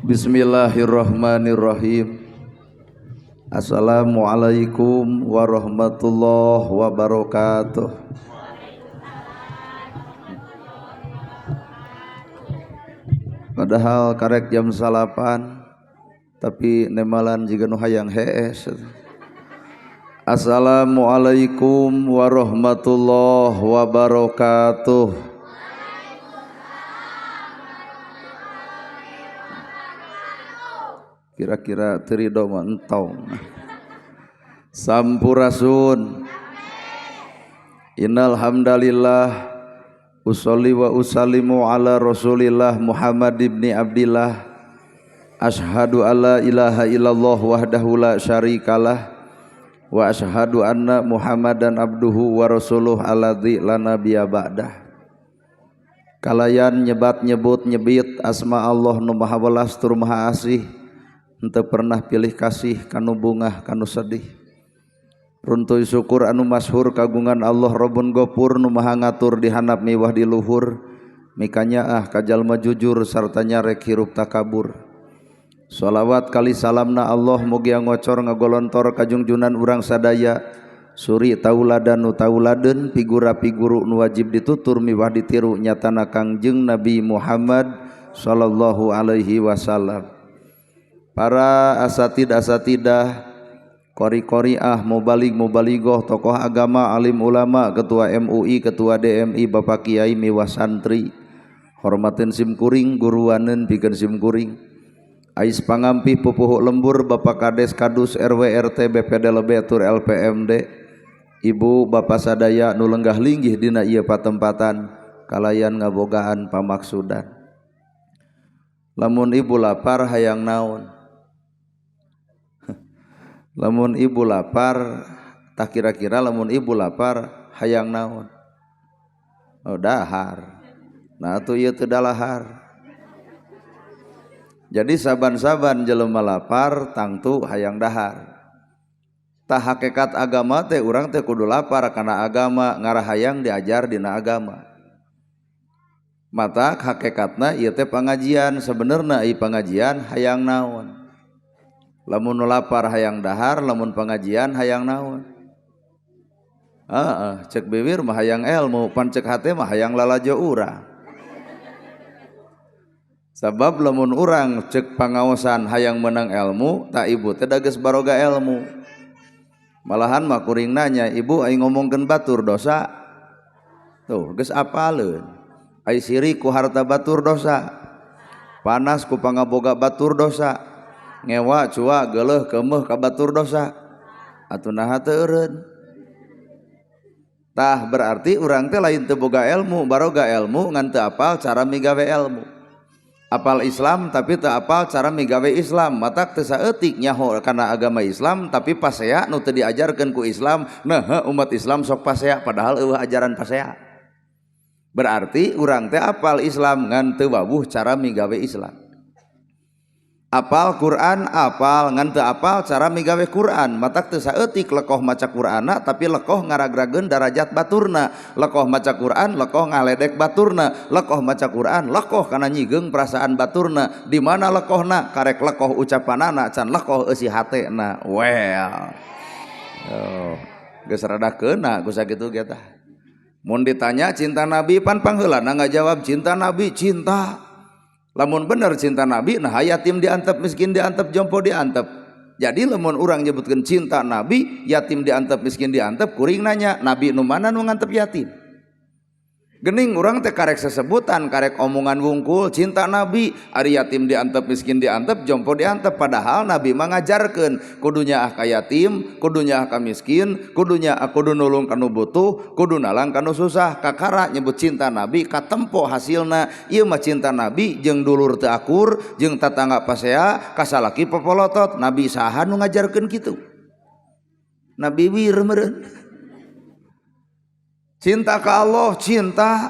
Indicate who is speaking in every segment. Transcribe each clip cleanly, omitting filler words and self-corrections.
Speaker 1: Bismillahirrahmanirrahim. Assalamualaikum warahmatullahi wabarakatuh. Padahal karek jam 8 tapi nemalan jiga nu hayang hees. Assalamualaikum warahmatullahi wabarakatuh. Kira-kira terido mah entong. Sampurasun. Innal hamdalillah usolli wa usallimu ala Rasulillah Muhammad ibni Abdillah. Ashhadu alla ilaha illallah wahdahu la syarikalah wa ashhadu anna Muhammadan abduhu wa rasuluh alladzi la nabiyya ba'dah. Kalayan nyebat nyebut nyebit asma Allah nu maha welas tur maha asih, henteu pernah pilih kasih kanu bungah kanu sedih. Runtuy syukur anu masyhur kagungan Allah Rabbun Ghafur nu maha ngatur di handap miwah di luhur, mikanya ka jalma jujur sarta nyarek hirup takabur. Shalawat kali salamna Allah mugi ngocor ngagolontor ka junjunan urang sadaya, suri tauladan nu tauladeun, figura-figuru nu wajib ditutur miwah ditiru nyatana Kangjeng Nabi Muhammad sallallahu alaihi wasallam. Para asatid-asatidah, qori-qoriah, mubalig-mubaligoh, tokoh agama, alim ulama, ketua MUI, ketua DMI, bapak kiai miwah santri, hormatin simkuring, guruaneun pikeun simkuring, ais pangampih pupuh lembur, bapak kades kadus RW RT BPD Lebetur LPMD, ibu bapak sadaya nu lenggah linggih dina ieu patempatan, kalayan ngabogaan pamaksudan. Lamun ibu lapar hayang naon? Lamun ibu lapar, tak kira-kira lamun ibu lapar hayang naon? Oh dahar. Nah atuh ieu teu dalahar. Jadi saban-saban jelema lapar tangtu hayang dahar. Tah hakikat agama teh urang teh kudu lapar kana agama, ngarahayang diajar dina agama. Mata hakikatna ieu teh pangajian, sebenarna ieu pangajian hayang naon? Lamun lapar hayang dahar, lamun pengajian hayang naon? Cek bibir mah hayang ilmu, pan cek hate mah hayang lalajo urang. Sabab lamun urang cek pangaosan hayang menang ilmu, tak ibu teh da geus baroga ilmu. Malahan mah kuring nanya, ibu ai ngomongkeun batur dosa. Tuh geus apaleun. Ai sirik ku harta batur dosa. Panas ku pangaboga batur dosa. Ngewa cua geuleuh keumeuh ka batur dosa. Atuh naha teu eureun. Tah berarti urang teh lain teu boga ilmu, baroga ilmu ngan teu apal cara migawe ilmu. Apal Islam tapi teu apal cara migawe Islam, matak teu saeutik nyaho kana agama Islam tapi pasea nu teu diajarkeun ku Islam. Nah umat Islam sok pasea padahal eueuh ajaran pasea. Berarti urang teh apal Islam ngan teu wawuh cara migawe Islam. Apal Quran apal ngan teu apal cara migawe Quran, matak teu saeutik lekoh maca Qur'ana tapi lekoh ngaragrageun darajat baturna, lekoh maca Quran lekoh ngaledek baturna, lekoh maca Quran lekoh kana nyigeung perasaan baturna. Di mana lekohna? Karek lekoh ucapanana can lekoh eusi hatena. Well. Geus rada keuna ku sakitu ge tah. Mun ditanya cinta Nabi pan pangheulana ngajawab cinta Nabi cinta. Lamun bener cinta Nabi, nah yatim diantep, miskin diantep, jompo diantep. Jadi lamun urang nyebutkeun cinta Nabi, yatim diantep, miskin diantep, kuring nanya, Nabi nu mana nu ngantep yatim? Gening urang teh karek sesebutan, karek omongan wungkul, cinta Nabi, ari yatim diantep, miskin diantep, jompo diantep. Padahal Nabi mah ngajarkeun, kudunya ka yatim, kudunya ka miskin, kudunya kudu nulung kanu butuh, kudu nalang kanu susah. Kakara nyebut cinta Nabi katempo hasilna. Ieu mah cinta Nabi jeung dulur teu akur, jeung tatangga pasea, kasalaki popolotot. Nabi saha nu ngajarkeun kitu? Nabi wir meureun. Cinta ka Allah cinta,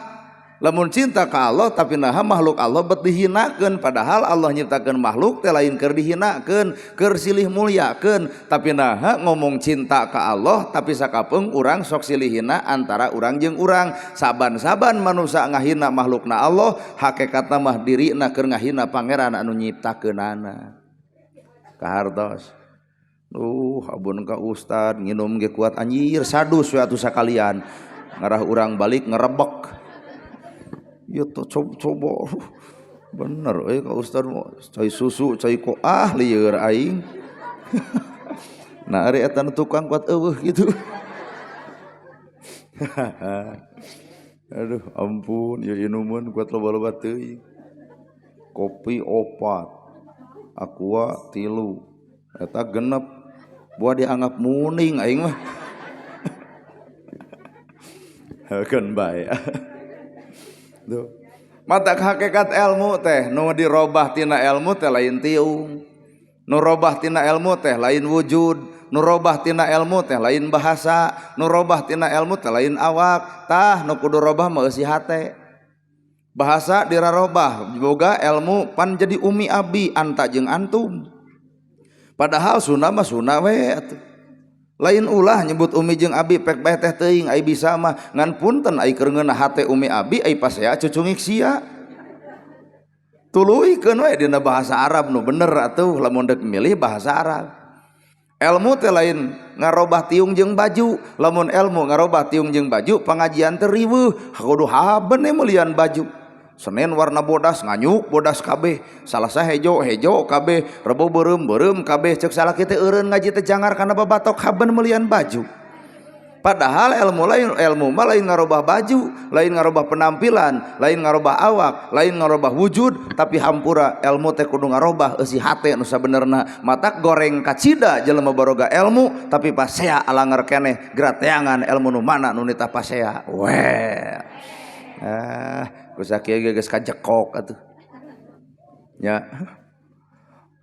Speaker 1: Lamun cinta ka Allah tapi naha makhluk Allah bet dihinakeun, padahal Allah nyiptakeun makhluk teh lain keur dihinakeun, keur silih mulyakeun. Tapi naha ngomong cinta ka Allah tapi sakapeung urang sok silih hina antara urang jeung urang. Saban-saban manusia ngahina makhlukna Allah, hakikatna mah dirina keur ngahina pangeran anu nyiptakeunana. Kahartos. Abun ka ustad nginum ge kuat anjir sadus we atuh sakalian. Ngarah urang balik ngerebek. Ya tuh coba bener ka ustad cai susu cai ko lieur aing. Nah ari eta tukang kuat eueuh gitu. Aduh ampun ya inuman kuat loba-loba teuing. Kopi 4, aqua 3, eta 6, buah dianggap muning aing mah. Kan bae. Tuh. Mata hakikat ilmu teh nu dirobah tina ilmu teh lain tiung, nu robah tina ilmu teh lain wujud, nu robah tina ilmu teh lain bahasa, nu robah tina ilmu teh lain awak. Tah nu kudu robah mah eusi hate. Bahasa dirarobah boga ilmu pan jadi umi abi anta jeung antum. Padahal sunah mah sunah we atuh. Lain ulah nyebut umi jeung abi pek bae teh teuing ai bisa mah ngan punten ai keur ngeunah hate umi abi ai pasea cucungik sia. Tuluikeun we dina bahasa Arab nu bener atuh lamun deuk milih bahasa Arab. Ilmu teh lain ngarobah tiung jeung baju, lamun ilmu ngarobah tiung jeung baju pangajian teh riweuh, kudu haben meulian baju. Senin warna bodas nganyuk bodas kabeh, salasa hejo kabeh, rebo beureum kabeh, ceuk salaki teh eureun ngaji teh jangar kana babatok haben meulian baju. Padahal ilmu mah lain ngarobah baju, lain ngarobah penampilan, lain ngarobah awak, lain ngarobah wujud, tapi hampura ilmu teh kudu ngarobah eusi hate nu sabenerna. Matak goreng kacida jelema baroga ilmu tapi pasea alanger keneh grateangan ilmu nu mana nu nita pasea. Weh. Kusakieu ge geus kajekok atuh. Ya.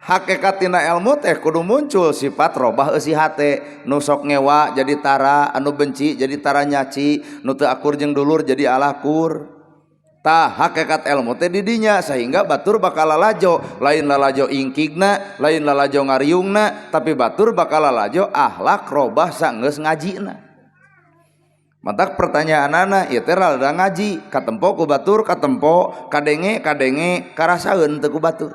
Speaker 1: Hakikatina ilmu teh kudu muncul sifat robah eusi hate, nu sok ngewa jadi tara, anu benci jadi tara nyaci, nu teu akur jeung dulur jadi alakur. Tah hakikat ilmu teh di dinya sehingga batur bakal lalajo, lain lalajo ingkigna, lain lalajo ngariungna, tapi batur bakal lalajo akhlak robah sanggeus ngajina. Mantak pertanyaanana ieu teh rada ngaji, katempo ku batur katempo, kadenge karasaeun teu ku batur.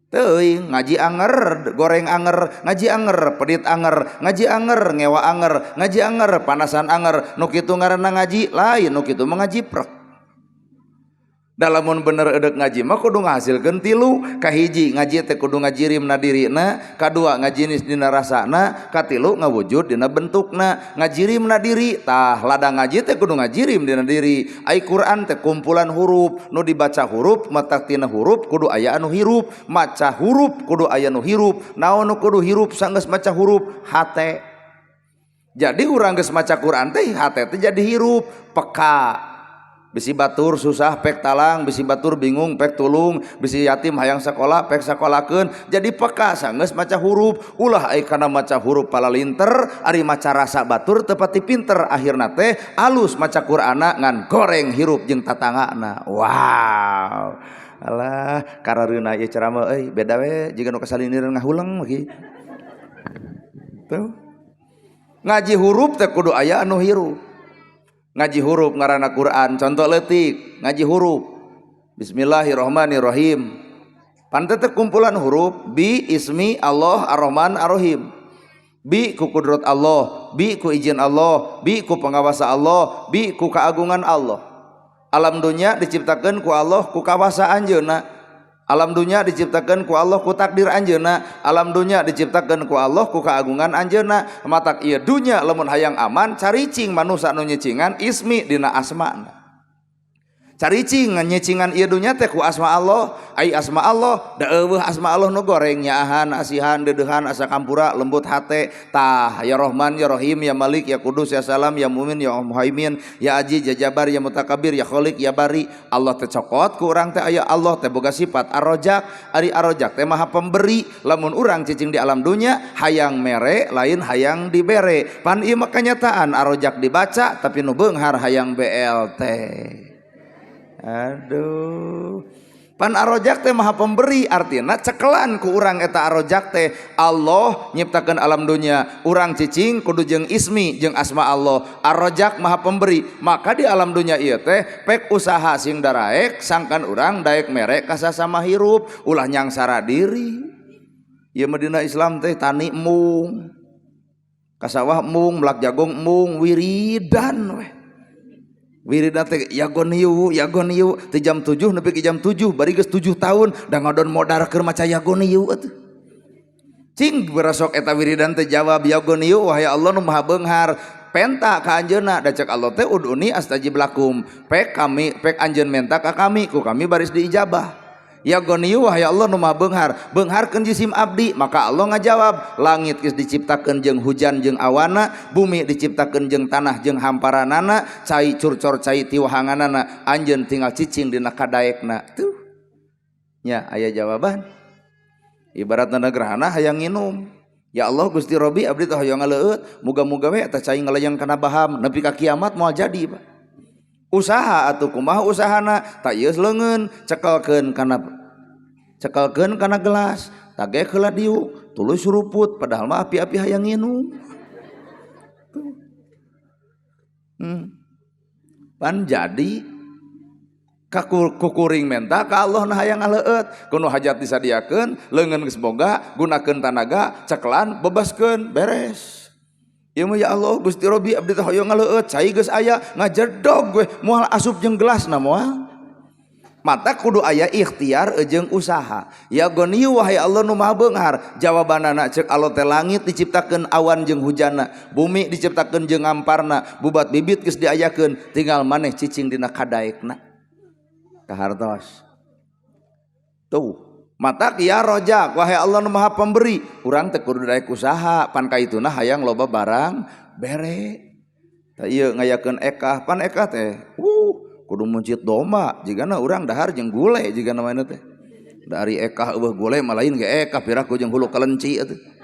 Speaker 1: Teuing ngaji anger, goreng anger, ngaji anger, pedit anger, ngaji anger, ngewa anger, ngaji anger, panasan anger, nu kitu ngaranna ngaji, lain nu kitu mah ngaji prek. Dalamun bener edek ngaji mah kudu ngahasilkeun tilu, kahiji ngaji teh kudu ngajirim na dirina, kadua ngajinis dina rasana, katilu ngawujud dina bentukna, ngajirim na diri. Tah ladang ngaji teh kudu ngajirim dina diri. Ai Quran teh kumpulan huruf, nu dibaca huruf mata tina huruf kudu aya anu hirup, maca huruf kudu aya nu hirup. Naon nu kudu hirup sanggeus maca huruf? Hate. Jadi urang geus maca Quran teh hate teh jadi hirup, peka. Bisi batur susah pek talang, bisi batur bingung pek tulung, bisi yatim hayang sakola pek sakolakeun. Jadi peka sanggeus maca huruf. Ulah ai kana maca huruf palalinter, ari maca rasa batur teu pati pinter, akhirna teh alus maca Qur'ana ngan goreng hirup jeung tatangana. Wow. Alah karareuna ieu ceramah euy beda we jiga nu kasalinireun ngahulang mah kieu. Tuh. Ngaji huruf teh kudu aya anu hirup. Ngaji huruf ngaranna Quran, contoh leutik ngaji huruf Bismillahirrahmanirrahim. Panteu teh kumpulan huruf bi ismi Allah Ar-Rahman Ar-Rahim. Bi ku kudrat Allah, bi ku izin Allah, bi ku pangawasa Allah, bi ku keagungan Allah. Alam dunya diciptakeun ku Allah ku kawasa anjeunna. Alam dunya diciptakeun ku Allah ku takdir anjeunna. Alam dunya diciptakeun ku Allah ku keagungan anjeunna. Matak ieu dunya lamun hayang aman caricing manusa nu nyicingan ismi dina asmana. Caricing nyicingan ieu dunya teh ku asma Allah, ai asma Allah da eueuh asma Allah nu goreng nyaahan, asihan, deudeuhan, asa kampura, lembut hate. Tah ya Rahman, ya Rahim, ya Malik, ya Kudus, ya Salam, ya Mumin, ya Muhaimin, ya Aziz, ya Jabar, ya Mutakabbir, ya Khaliq, ya Bari. Allah teh cokot ku urang teh aya Allah teh boga sifat Ar-Razzaq. Ari Ar-Razzaq teh Maha Pemberi. Lamun urang cicing di alam dunya hayang mere lain hayang dibere. Pan ieu mah kenyataan Ar-Razzaq dibaca tapi nu beunghar hayang BLT. Aduh. Pan arojak teh maha pemberi, artinya cekelan ku urang eta arojak teh Allah nyiptakeun alam dunia, urang cicing kudu jeung ismi jeung asma Allah. Arojak maha pemberi, maka di alam dunia ieu teh pek usaha sing daraek sangkan urang daek merek ka sasama hirup ulah nyangsara diri. Ieu mah dina Islam teh tani mung, kasawah mung, melak jagung mung, wiridan weh. Wiridan teh yagon hiu ti jam 7 nepi ke jam 7 bari geus 7 tahun da ngodon modar keur maca yagon hiu atuh. Cing berasok eta wiridan teh jawab yagon hiu wahai Allah nu maha beunghar penta ka anjeunna da cek Allah teh uduni astajib lakum pek anjeun menta ka kami ku kami baris diijabah. Ya goniyu wahai Allah nu maha beungharkeun jisim abdi, maka Allah ngajawab langit geus diciptakeun jeung hujan jeung awana, bumi diciptakeun jeung tanah jeung hamparanana, cai curcor cai ti wahanganana, anjeun tinggal cicing dina kadaekna. Tuh nya aya jawaban. Ibaratna gerhana hayang nginum, ya Allah Gusti Robi abdi teh hoyong ngaleueut, muga-muga we eta cai ngalayang kana baham nepi ka kiamat moal jadi. Usaha atuh kumaha usahana tak ieu leungeun cekelkeun kana gelas tage heula diu tuluy suruput padahal mah api-api hayang nginum. Pan jadi kukuring menta ka Allah na hayang ngaleueut kuno hajat disadiakeun leungeun geus boga gunakeun tanaga cekelan bebaskeun beres. Ya Allah Gusti Robi abdi teh hoyong ngaleueut cai geus aya ngajedog gue moal asup jeung gelasna moal. Mata kudu aya ikhtiar jeung usaha. Ya goni wahai Allah nu maha beunghar, jawabanana ceuk Allah teh langit diciptakeun awan jeung hujanna, bumi diciptakeun jeung amparna, bubat bibit geus diayakeun, tinggal maneh cicing dina kadaekna. Kahartos. Tuh mata ya rojak wahai Allah nu maha pemberi, urang teh kudu daek usaha pan kaituna hayang loba barang bere. Tah ieu ngayakeun ekah, pan ekah teh kudu muncit domba jigana urang dahar jeung gule jigana mana teh. Dari ekah eueuh gule mah lain ge ekah piraku jeung hulu kelenci atuh.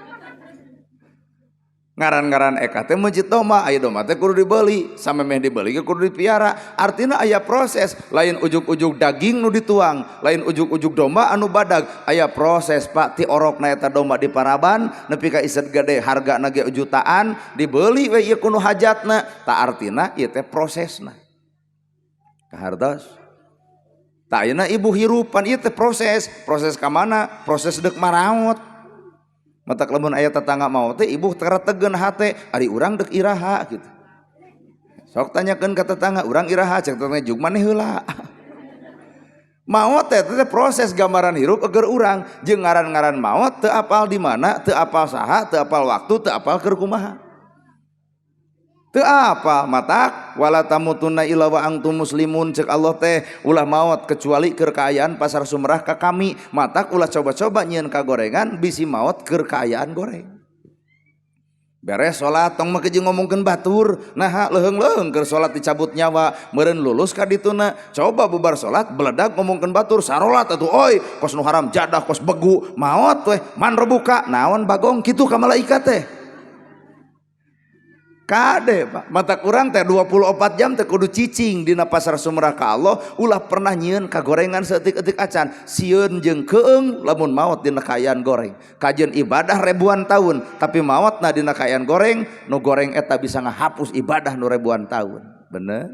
Speaker 1: Ngaran-ngaran ekah teh muncit domba, aya domba teh kudu dibeli, samemeh dibeli ge kudu dipiara. Artina aya proses, lain ujug-ujug daging nu dituang, lain ujug-ujug domba anu badag, aya proses Pak ti orokna eta domba di paraban nepi ka iset gede hargana ge jutaan, dibeli we ieu kudu hajatna. Ta artina ieu teh prosesna. Kahartos. Ta ayeuna ibu hirupan ieu teh proses ka mana? Proses deuk maraot. Matak lamun aya tetangga mau teh ibu terategeun hate ari urang dek iraha gitu. Sok tanyakeun ka tetangga urang iraha cek tetangga jug maneh heula. Maot teh proses gambaran hirup eger urang jeung ngaran-ngaran maot teu apal di mana, teu apal saha, teu apal waktu, teu apal keur kumaha. Teu apal matak wala tamutunna illa wa antum muslimun cek Allah teh ulah maot kecuali keur kaayaan pasar sumrah ka kami. Matak ulah coba-coba nyieun ka gorengan bisi maot keur kaayaan goreng. Beres salat tong make jeung ngomongkeun batur, naha leuheung-leuheung keur salat dicabut nyawa, meureun lulus ka dituna. Coba bubar salat beledag ngomongkeun batur sarolat atuh oi kos nu haram jadah kos begu maot weh man rebuka naon bagong kitu ka malaikat teh. Kade Pak, mata kurang teh 24 jam teh kudu cicing dina pasar sumrah ka Allah, ulah pernah nyieun ka gorengan seutik-eutik acan, sieun jeung keung lamun maot dina kaayaan goreng. Kajian ibadah ribuan tahun, tapi maotna dina kaayaan goreng, nu goreng eta bisa ngahapus ibadah nu ribuan tahun. Bener?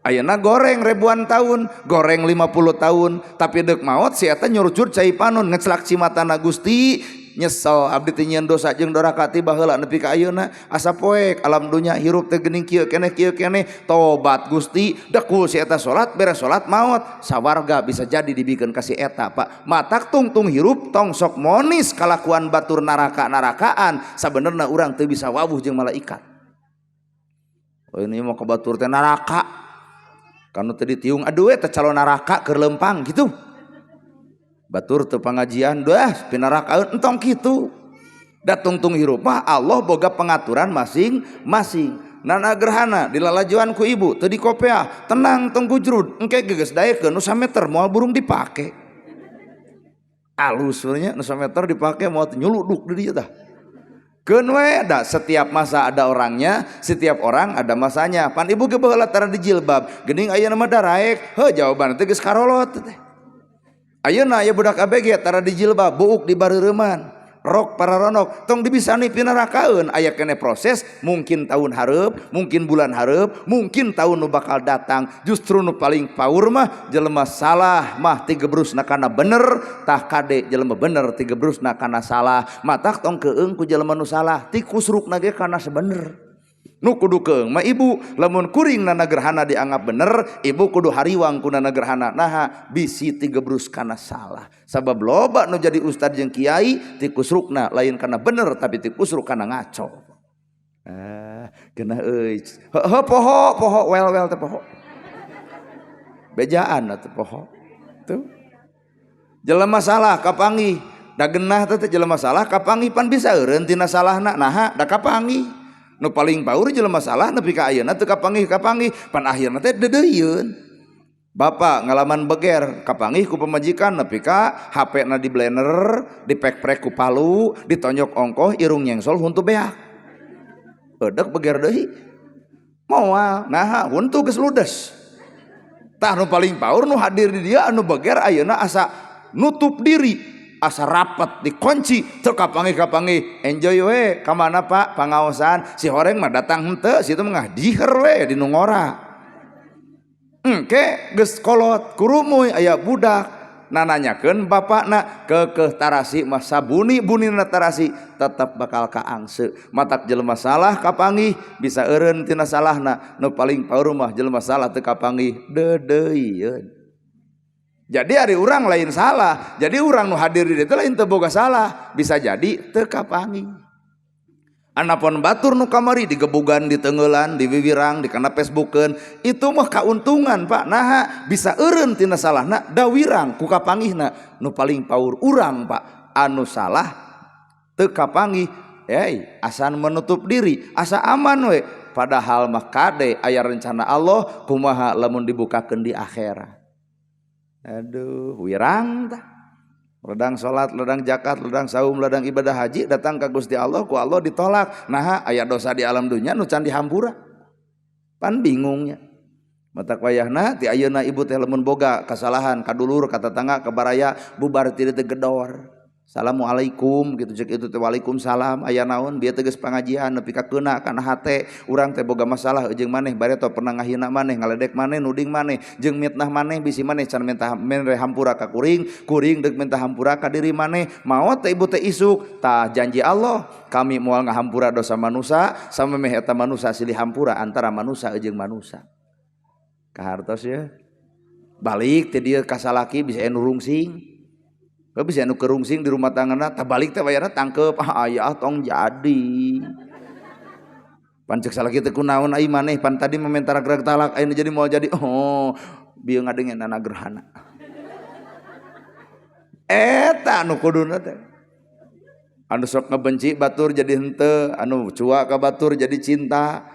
Speaker 1: Ayeuna goreng ribuan tahun, goreng 50 tahun, tapi deuk maot si eta nyurucur cai panon ngeclak cimatana Gusti. Nyesel abdi teh nyieun dosa jeung doraka ti baheula nepi ka ayeuna asa poek alam dunya hirup teh geuning kieu keneh tobat Gusti dekul si eta salat beres salat maot sawarga bisa jadi dibikeun ka si eta Pak. Matak tungtung hirup tong sok monis kalakuan batur narakaan sabenerna urang teu bisa wawuh jeung malaikat. Oh ini mau ke batur teh naraka kanu teu ditiung aduh eta calon naraka keur lempang gitu. Batur teu pangajian dah pinarakaeun entong kitu. Da tungtung hirup mah Allah boga pengaturan masing-masing. Nana gerhana dilalajuan ku ibu teu dikopeah, tenang tong gujrud, engke geus daekeun nu sameter moal burung dipake. Alus nya nu sameter dipake moal nyuluduk di dieu tah. Kenwe ada setiap masa ada orangnya, setiap orang ada masanya. Pan ibu ge baheula tara di jilbab, geuning ayeuna mah daraek. Heuh jawaban teh geus karolot teh. Ayeuna aya budak ABG tara di jilbab, buuk di bareureman, rok pararonok, tong dibisani pinarakaeun. Aya keneh proses, mungkin tahun hareup, mungkin bulan hareup, mungkin tahun nu bakal datang. Justru nu paling paur mah jelema salah mah tigebrusna kana bener, tah kade jelema bener tigebrusna kana salah. Matak tong keung ku jelema nu salah, ti kusrukna ge kana sebener. Nu kudu keung mah ibu, lamun kuring na gerhana dianggap bener, ibu kudu hariwang ku na gerhana naha bisi tigebrus kana salah. Sabab loba nu jadi ustad jeung kiai ti kusrukna lain kana bener tapi ti kusruk kana ngaco. Geunah euy. Heuh poho wel teh poho. Bejaan atuh poho. Tuh. Jelema salah kapanggih, da geunah teh jelema salah kapanggih pan bisa eureun tina salahna naha da kapanggih. Nu paling baur jelema salah nepi ka ayeuna teu kapanggih pan akhirna teh deudeuyeun. Bapak ngalaman beger kapanggih ku pamajikan nepi ka HP-na di blender, dipek-prek ku palu, ditonjok ongkoh irung nyengsol huntu beak. Eudek beger deui. Moal naha huntu geus ludes. Tah nu paling baur nu hadir di dia anu beger ayeuna asa nutup diri. Asa rapat dikunci teu kapanggih enjoy we ka mana Pak pangaosan si horeng mah datang henteu situ mah diher we di nu ngora engke geus kolot kurumuy aya budak nananyakeun bapakna keukeuh tarasi mah sabuni bunina tarasi tetep bakal kaangse matak jelema salah kapanggih bisa eureun tina salahna nu paling paur mah jelema salah teu kapanggih deudeuyeun. Jadi ari urang lain salah, jadi urang nu hadir di ditu lain teu boga salah, bisa jadi teu kapanggih. Anapun batur nu kamari digebugan, ditengelan, diwiwirang, dikana Facebookeun, itu mah kauntungan Pak. Naha bisa eureun tina salahna da wirang ku kapanggihna. Nu paling paur urang Pak, anu salah teu kapanggih, asa menutup diri, asa aman we. Padahal mah kade aya rencana Allah kumaha lamun dibukakeun di akhirat. Aduh, wirang tah. Ledang salat, ledang zakat, ledang saum, ledang ibadah haji datang ka Gusti Allah, ku Allah ditolak. Nah, aya dosa di alam dunya nu can dihampura. Pan bingungnya. Matak wayahna ti ayeuna ibu teh lamun boga kasalahan ka dulur, ka tetangga, ka baraya bubar ti teh gedor. Assalamualaikum gitu cek itu teh waalaikumsalam aya naon bieu teh geus pangajian nepi ka keuna kana hate urang teh boga masalah jeung maneh bareto pernah ngahina maneh ngaledek maneh nuding maneh jeung mitnah maneh bisi maneh can minta mere hampura ka kuring deuk minta hampura ka diri maneh maot teh ibu teh isuk tah janji Allah kami moal ngahampura dosa manusia samemeh eta manusia silih hampura antara manusia jeung manusia kahartos ya balik teh dieu ka salaki bisa anu rungsing bisa anu kerungsing di rumah tanggana tabalik teh bayarna tangkep aya tong jadi pancek salaki teh kunaon ai maneh pan tadi mementara gerak talak ayeuna jadi moal jadi bieu ngadengeunana gerhana eta anu kuduna teh anu sok ngabenci batur jadi henteu anu cuak ka batur jadi cinta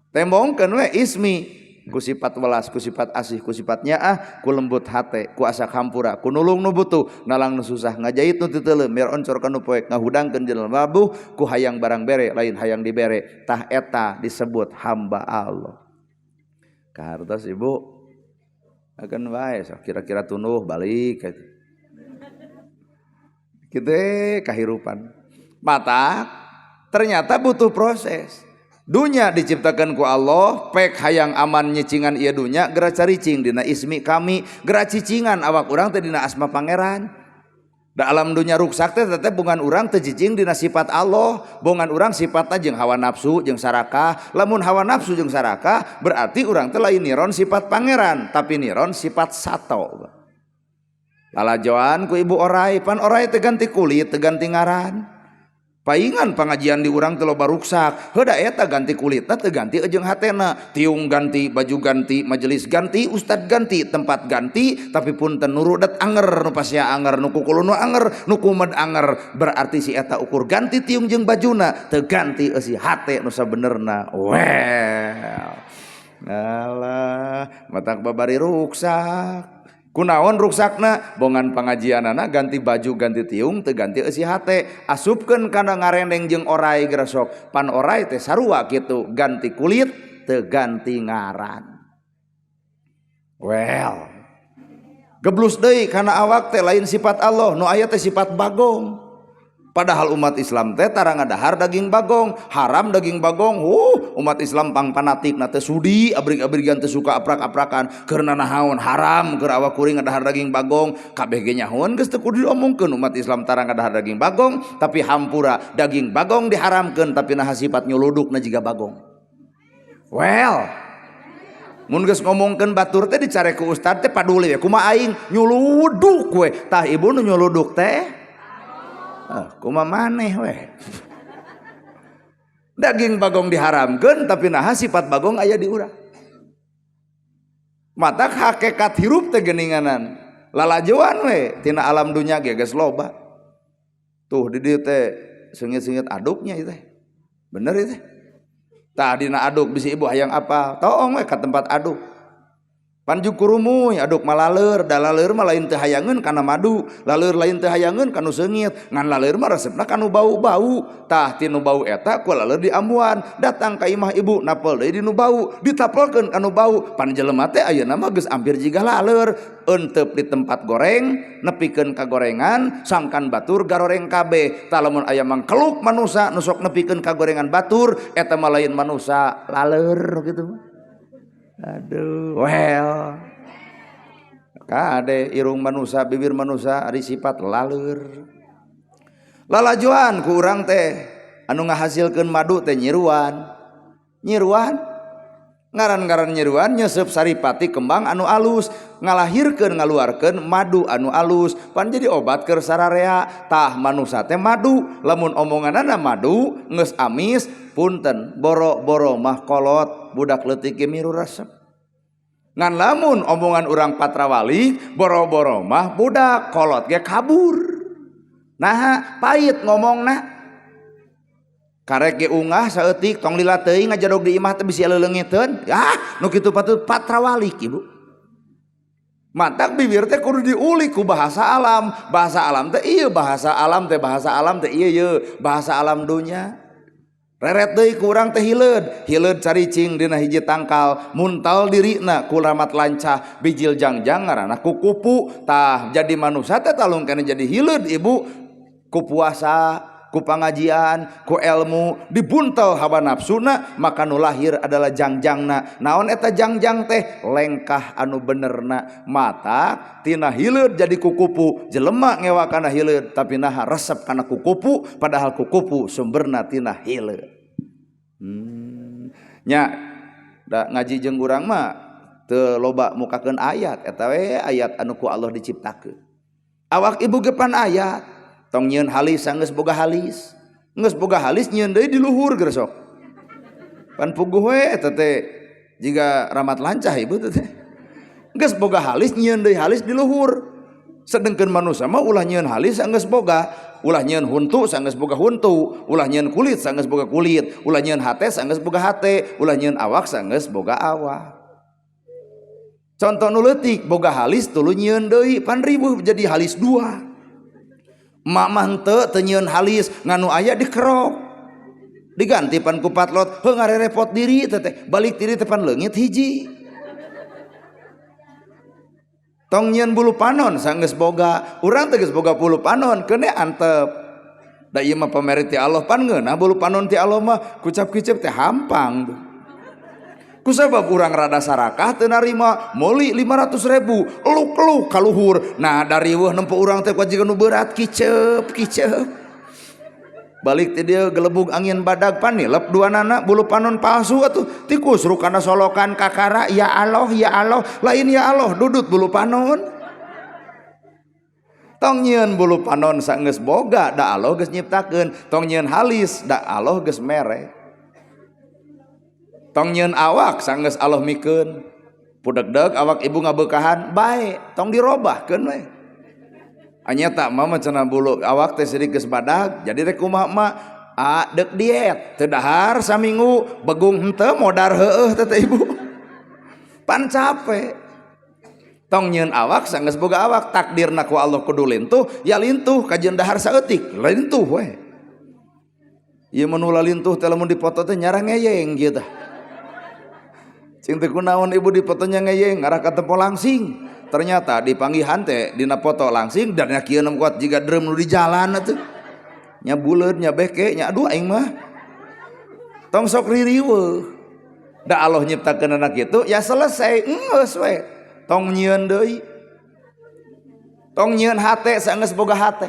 Speaker 1: tembongkeun we ismi ku sifat welas, ku sifat asih, ku sifat nyaah, ku lembut hate, ku asa hampura, ku nulung nu butuh, nalang nu susah, ngajait nu titeuleum, biar oncor ka nu poek, ngahudangkeun jelema babuh, ku hayang barang bere, lain hayang dibere, tah eta disebut hamba Allah. Kahartos ibu, akan wae, so kira-kira tunuh balik, gitu kahirupan. Mata ternyata butuh proses. Dunya diciptakan ku Allah pek hayang aman nyicingan ieu dunya geura caricing dina ismi kami geura cicingan awak urang teh dina asma pangeran da alam dunya ruksak teh teteh bungan urang teu cicing dina sifat Allah bungan urang sifatna jeung hawa nafsu jeung sarakah lamun hawa nafsu jeung sarakah berarti urang teh lain niron sifat pangeran tapi niron sifat sato lalajoan ku ibu oray pan oray teh ganti kulit teh ganti ngaran paingan pengajian di urang teh loba ruksak heuda eta ganti kulitna teu ganti jeung hatena tiung ganti baju ganti majelis ganti ustad ganti tempat ganti tapi pun teu nurudet anger nu pasea anger nu kukuluna anger nu kumed anger berarti si eta ukur ganti tiung jeung bajuna teu ganti eusi hate nu sabenerna well alah matak babari ruksak kunaon ruksakna bongan pangajianana ganti baju ganti tiung teu ganti eusi hate asupkeun kana ngarendeng jeung orai gresok pan orai teh sarua kitu ganti kulit teu ganti ngaran. Well geblus deui kana awak teh lain sifat Allah nu aya teh sifat bagong. Padahal umat Islam teh tara ngadahar daging bagong, haram daging bagong. Umat Islam pang fanatik na teh sudi, abrig-abrigan teh suka aprak-aprakan, keur naon haram, keur awak kuring ngadahar daging bagong. Kabeh ge nyahoan geus teu kudu diomongkeun umat Islam tara ngadahar daging bagong, tapi hampura daging bagong diharamkeun tapi naha sifat nyuludukna jiga bagong. Well, mun geus ngomongkeun batur teh dicare ku ustad teh paduli we kumaha aing nyuluduk we, tah ibu nu nyuluduk teh kumaha maneh weh. Daging bagong diharamkeun tapi naha sifat bagong aya di urang. Matak hakikat hirup teh geuninganan lalajoan we tina alam dunya ge geus loba. Tuh di dieu teh seungit-seungit aduknya ieu teh. Bener ieu teh. Tah dina aduk bisi ibu hayang apal, toong we ka tempat aduk. Panjuk kurumuy aduk malaleur, da laleur mah lain teu hayangeun kana madu, laleur lain teu hayangeun kanu seungit, ngan laleur mah resepna kanu bau-bau. Tah ti nu bau eta ku laleur diambuan, datang ka imah ibu napel deui di nu bau, ditapelkeun kanu bau. Pan jelema teh ayeuna mah geus ampir jiga laleur, eunteup di tempat goreng, nepikeun ka gorengan, sangkan batur garoreng kabeh. Tah lamun aya mangkeluk manusa nu sok nepikeun ka gorengan batur, eta mah lain manusa laleur gitu mah. Aduh, well kade irung manusia bibir manusia ari sifat laleur. Lalajuan ku urang teh anu ngahasilkeun madu teh nyiruan ngaran-ngaran nyiruan nyesep saripati kembang anu alus ngalahirkeun ngaluarkeun madu anu alus pan jadi obat keur sararea. Tah manusia teh madu lamun omonganna madu geus amis punten boro-boro mah kolot budak leutik ge miru resep. Ngan lamun omongan urang patrawali boro-boro mah budak kolot ge kabur. Nah pait ngomongna karek ge ungah saeutik tong lila teuing ngajadog di imah teh bisi leulengiteun. Nu kitu patut patrawali ibu. Matak bibir teh kudu diulik ku bahasa alam. Bahasa alam teh ieu bahasa alam teh ieu bahasa alam dunya. Reret deui ku urang teh hileud caricing dina hiji tangkal muntal dirina ku ramat lancah bijil jangjang ngaranna kukupu. Tah jadi manusia teh talung kana jadi hileud ibu ku puasa ku pangajian ku ilmu dibuntel hawa nafsuna maka nu lahir adalah jangjangna. Naon eta jangjang teh lengkah anu benerna. Mata tina hileud jadi kukupu jelema ngewa kana hileud tapi naha resep kana kukupu padahal kukupu sumberna tina hileud. Nya da ngaji jeung urang mah teu loba mukakeun ayat eta we ayat anu ku Allah diciptakeun. Awak ibu ge pan ayat tong nyieun halis geus boga halis nyieun deui di luhur gresok pan puguh we eta teh jiga ramat lancah ibu teh geus boga halis nyieun deui halis di luhur. Sedengkeun manusia mah ulah nyieun halis geus boga, ulah nyieun huntu sanggeus boga huntu, ulah nyieun kulit sanggeus boga kulit, ulah nyieun hate sanggeus boga hate, ulah nyieun awak sanggeus boga awak. Contoh nu leutik boga halis tuluy nyieun deui pan ribuh jadi halis dua. Mak mah teu nyieun halis nganu aya dikerok diganti pan ku patlot heuh ngarerepot diri teh balik diri teh pan leungit hiji. Tong nyieun bulu panon sanggeus boga, urang teh geus boga bulu panon keune antep. Da ieu mah pamere ti Allah pan ngeunah bulu panon ti Allah mah kucap-kicep teh hampang. Kusabab urang rada sarakah teu narima meuli 500.000 eluk-eluk ka luhur. Nah dari weuh nempo urang teh kuajiga nu berat kicep. Balik ti dieu gelebug angin badag pan nilep duanana bulu panon palsu atuh tikus rukana solokan kakara ya Allah lain ya Allah dudut bulu panon. Tong nyieun bulu panon sanggeus boga da Allah geus nyiptakeun, tong nyieun halis da Allah geus mere. Tong nyieun awak sanggeus Allah mikeun. Pudegdeg awak ibu ngabeukahan bae tong dirobahkeun we. Anyata mama cenah bulu awak teh sidik geus badag jadi rek kumaha mah deuk diet teu dahar saminggu begung henteu modar heueuh teh ibu pan capek tong nyeun awak sanggeus boga awak takdirna ku Allah kudu lintuh ya lintuh kajian dahar saeutik lintuh we ieu mun ulah lintuh teh lamun dipoto teh nyarah ngeyeng kieu tah cing teh kunaon ibu dipotonya ngeyeng ngarah ka tempo langsing ternyata dipanggihan teh dina foto langsing dan nya kieu kuat jiga drum nu di jalan atuh nya buleud nya beke nya aduh aing mah tong sok ririweuh da Allah nyiptakeun anak kitu ya selesai geus we tong nyieun deui tong nyieun hate saenggeus boga hate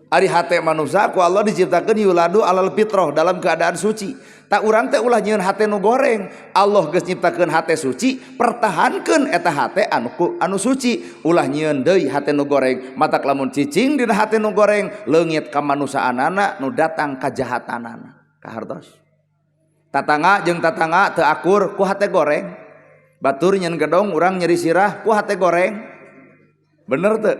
Speaker 1: ari hate manusia ku Allah diciptakeun yuladu alal fitrah dalam keadaan suci tak urang teh ulah nyieun hate nu goreng Allah geus nyiptakeun hate suci pertahankeun eta hate anu suci ulah nyieun deui hate nu goreng matak lamun cicing dina hate nu goreng leungit ka manusaanana nu datang kajahatanana kahartos tatangga jeung tatangga teu akur ku hate goreng batur nyen gedong urang nyeri sirah ku hate goreng bener teu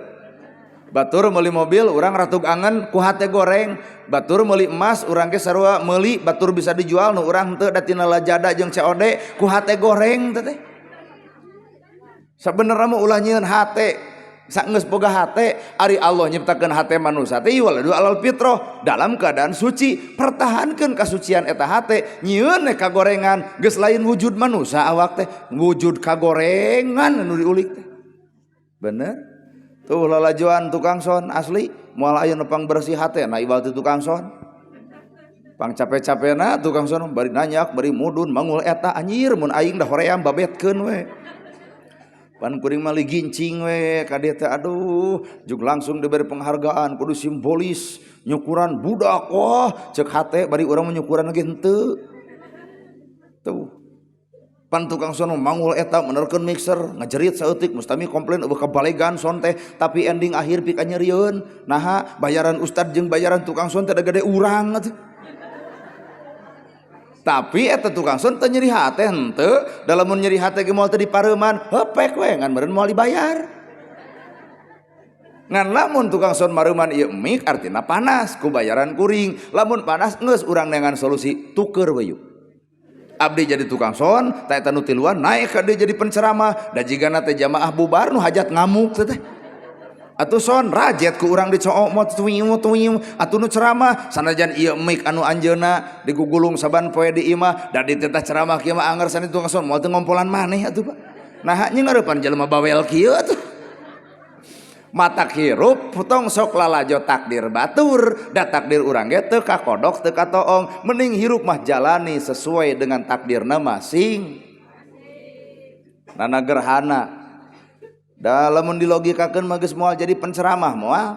Speaker 1: batur meuli mobil urang ratug angen ku hate goreng batur meuli emas urang ge sarua meuli batur bisa dijual nu urang teu da tina lajada jeung COD ku hate goreng teh sabenerna mah ulah nyieun hate saenggeus boga hate ari Allah nyiptakeun hate manusia teh waladu alal fitrah dalam keadaan suci pertahankeun kasucian eta hate nyieun kagorengan geus lain wujud manusia awak teh wujud kagorengan anu diulik teh bener tuh lalajoan tukang son asli moal aya nu pangbersih hate na iwal ti tukang son pang capek-capena tukang son bari nanyak bari mudun mangul eta anjir mun aing da hoream babetkeun we pan kuring mah gincing we ka dieu teh aduh jug langsung diberi penghargaan kudu simbolis nyukuran budak wah ceuk hate bari urang menyukuran ge henteu tuh pan tukang son mangul eta menerkeun mixer ngajerit saeutik mustami komplain eueuh kabalegan son teh tapi ending akhir pika nyerieun naha bayaran ustad jeung bayaran tukang son teh da gede urang atuh tapi eta tukang son teu nyeri hate henteu da lamun nyeri hate ge moal teu dipareuman hepek we ngan meureun moal dibayar ngan lamun tukang son mareuman ieu mik artina panas ku bayaran kuring lamun panas geus urang neangan solusi tuker we yuk abdi jadi tukang son ta eta nu tiluan naik ka dieu jadi penceramah da jigana teh jamaah bubar nu hajat ngamuk teh atuh son rajet ku urang dicook mot tuing atuh nu ceramah sanajan ieu mik anu anjeunna digugulung saban poe di imah da dieu teh ceramah kieu mah anger sani tukang son moal teu ngompolan maneh atuh Pak nah nya ngareupan jelema bawel kieu atuh matak hirup potong sok lalajo takdir batur da takdir urang ge teu kakodok teu katoong mending hirup mah jalani sesuai dengan takdirna masing nana gerhana da lamun dilogikakeun mah geus moal jadi penceramah moal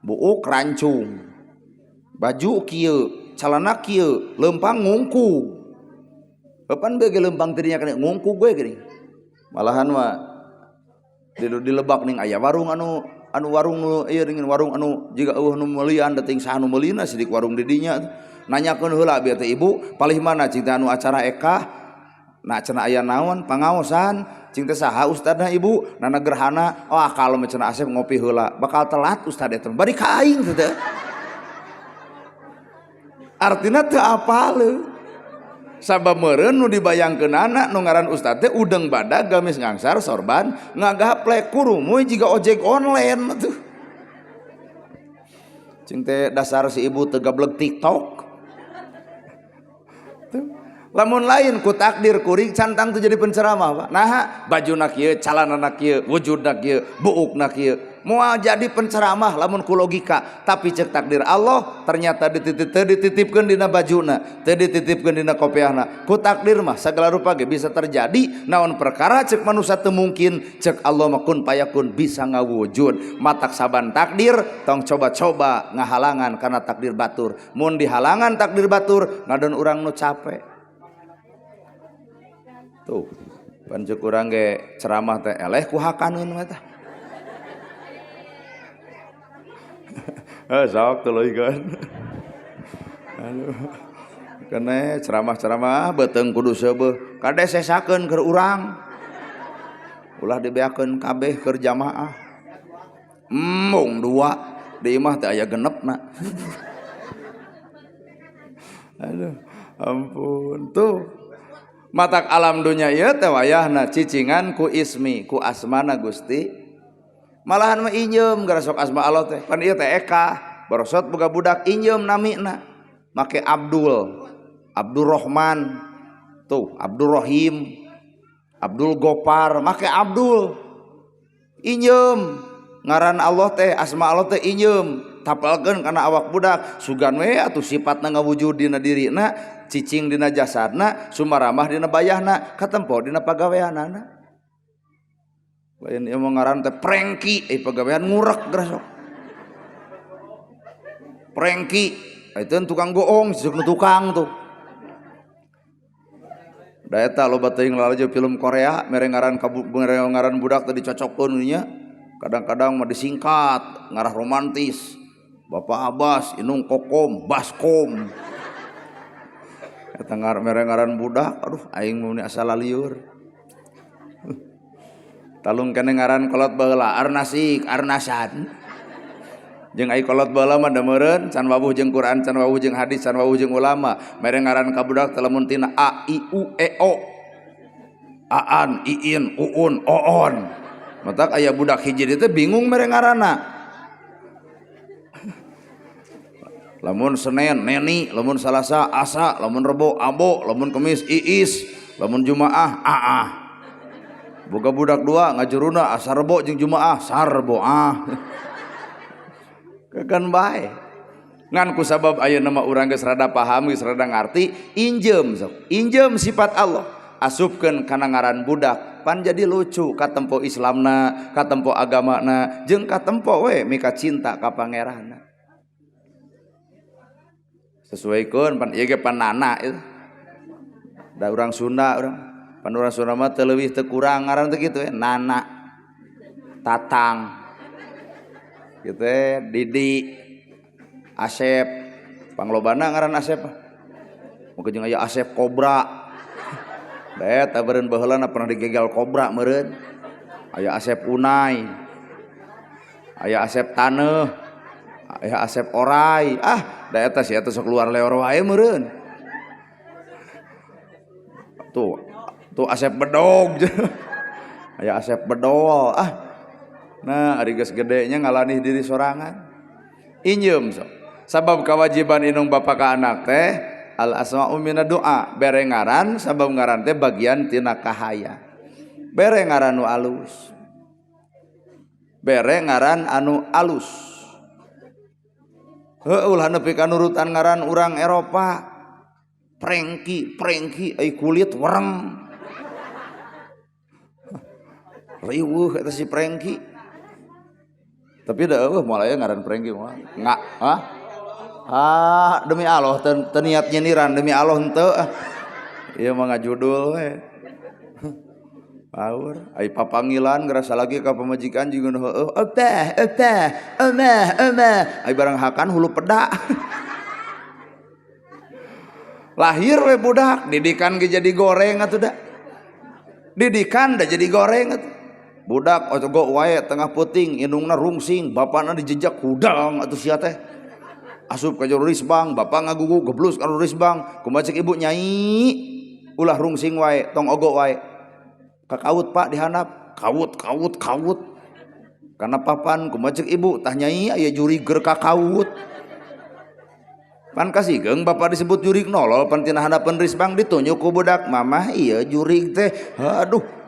Speaker 1: buuk rancung baju kieu calana kieu leumpang ngungku kapan bege leumpang tadinya kana ngungku gue geuning malahan mah di Lebak ning aya warung anu warung nu ieu dengan warung anu jiga eueuh nu meuliean da ting saha nu meulina sidik warung di dinya nanyakeun heula bieu teh ibu palih mana cing teh anu acara eka nah cenah aya naon pangaosan cing teh saha ustadna ibu nana gerhana oh kalau cenah Asep ngopi heula bakal telat ustad eta bari ka aing teh artina teu apal sabab meureun nu dibayangkeunana nu ngaran ustad teh udeng badag gamis ngangsar sorban ngagaplek kurumuy jiga ojek online tuh cing teh dasar si ibu teu gablek TikTok lamun lain ku takdir kuring cantang teu jadi penceramah Pak naha bajuna kieu calanana kieu wujudna kieu buukna kieu moal jadi penceramah lamun ku logika tapi cek takdir Allah ternyata dititipkeun dina bajuna teu dititipkeun dina kopiahna ku takdir mah sagala rupa ge bisa terjadi naon perkara cek manusia teu mungkin cek Allah mah kun payakun bisa ngawujud matak saban takdir tong coba-coba ngahalangan karena takdir batur mun dihalangan takdir batur ngadon urang nu capek tuh pancuk urang ge ceramah teh eleh ku hakaneun mah tah sok tuluy-keun aduh keneh ceramah-ceramah beuteung kudu seubeuh kade sesakeun keur urang ulah dibeakeun kabeh keur jamaah mung dua di imah teh aya genepna aduh ampun tuh matak alam dunya ieu teh wayahna cicingan ku ismi ku asmana Gusti malahan mah injem gara sok asma Allah teh pan ieu teh eka barosot boga budak injem namina make Abdurrahman tuh Abdurrahim Abdul Gopar make Abdul injem ngaran Allah teh asma Allah teh injem tapalkeun kana awak budak sugan we atuh sifatna ngawujud dina dirina cicing dina jasadna sumaramah dina bayahna katempo dina pagaweanana lain ieu ngaran teh prengki pagawean ngurek geura sok prengki itu tukang goong sisuk tukang tuh da eta loba teuing lalajo film Korea mere ngaran budak teh dicocokkeun nya kadang-kadang mah disingkat ngarah romantis Bapak Abbas inung kokom baskom eta mere ngaran budak aduh aing mun asal liur talung kene ngaran kolot baheula Arnasik Arnasan jeung ai kolot baheula mah da meureun can wawuh jeung Quran can wawuh jeung hadis can wawuh jeung ulama mere ngaran ka budak teh lamun tina a i u e o aan iin uun oon matak aya budak hiji teh bingung mere ngaranna lamun Senin Neni lamun Salasa Asa lamun Rebo Abo lamun Kemis Iis lamun Jumaah Aah boga budak dua ngajuruna Asa Rebo jeung Jumaah Sarbo kan bae ngan ku sabab ayeuna mah urang geus rada paham geus rada ngarti injem sok injem sifat Allah asupkeun kana ngaran budak pan jadi lucu katempo Islamna katempo agamana jeung katempo we mika cinta ka pangeranna sesuaikeun pan ieu ge pan nana itu da urang Sunda urang pan urang Sunda mah teu leuwih teu kurang ngaran teh kitu nana tatang gitu Didi Asep panglobana ngaran Asep mungkin jeung aya Asep Kobra da eta beureun baheulana pernah digegal kobra meureun aya Asep Unai aya Asep Taneuh aya Asep Orai da eta sia teh sok luar leor wae meureun tuh Asep Bedog aya Asep Bedol nah ari geus gedenya ngalanih diri sorangan injem sok sabab kewajiban indung bapa ka anak teh al asma'u minad doa bere ngaran sabab ngaran teh bagian tina kahaya bere ngaran anu alus bere ngaran anu alus heuh ulah nepi ka nurutan ngaran urang Eropa prengki ai kulit wereng riweuh eta si prengki tapi da eueuh moal aya ngaran prengki mah enggak demi Allah teu niat nyindiran demi Allah henteu ieu mah ngajudul we Baur ai papanggilan ngerasa lagi ka pamajikan jeung heueuh omah ai barang hakan hulu peda lahir we budak didikan ge jadi goreng atuh da didikan da jadi goreng atuh budak ogo wae tengah puting indungna rungsing bapana dijejak hudang atuh sia teh asup ka jero risbang bapak ngagugu geblus ka risbang kumaha cek ibu nyai ulah rungsing wae tong ogo wae kakaut pak dihandap kawut kana papan kumaha cek ibu tah nyai aya juri ger kakaut pan kasigeung bapak disebut jurig nolol pan tina handapeun risbang ditunjuk ku budak mamah ieu jurig teh aduh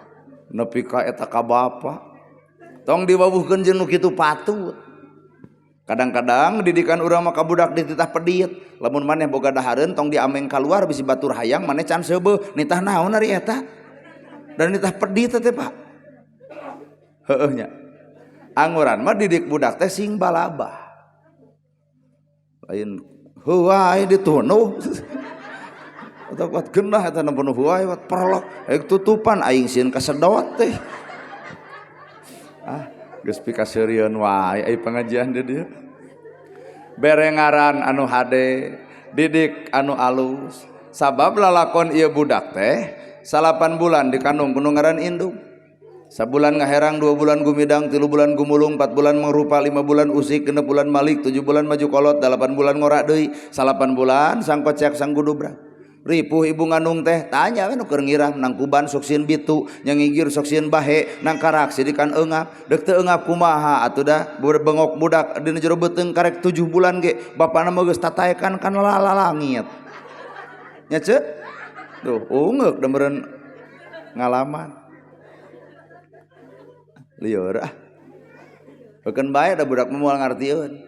Speaker 1: nepi ka eta ka bapa tong diwawuhkeun jeung nu kitu patut kadang-kadang didikan urang mah ka budak dititah pedit lamun maneh boga dahareun tong diameng kaluar bisi batur hayang maneh can seubeuh nitah naon ari eta dan nitah pedit teh Pak heueuh nya anguran mah didik budak teh sing balabah lain heuai ditunuh atau kuat genah eta na penuh huai wat perlok tutupan aing sieun kasedot teh geus pikaseureun wae ai pengajian di dieu bere ngaran anu hade didik anu alus sabab lalakon ieu budak teh 8 bulan dikandung kudu ngaran indung sabulan ngaherang 2 bulan gumidang 3 bulan gumulung 4 bulan mangrupa 5 bulan usik 6 bulan malik 7 bulan maju kolot 8 bulan ngorak deui 8 bulan sang kocek sang gudubrak ripuh ibu nganung teh tanya kan keur ngiram nang kuban sok sieun bitu nya ngigir sok sieun bahe nang karak sidikan eungap deuk teu eungap kumaha atuh da bengok budak dina jero beuteung karek 7 bulan ge bapana mah geus tataekan kana langit nya ceuk tuh ungeuk da meureun ngalaman lieur Bukan baik ada budak memual ngartieun.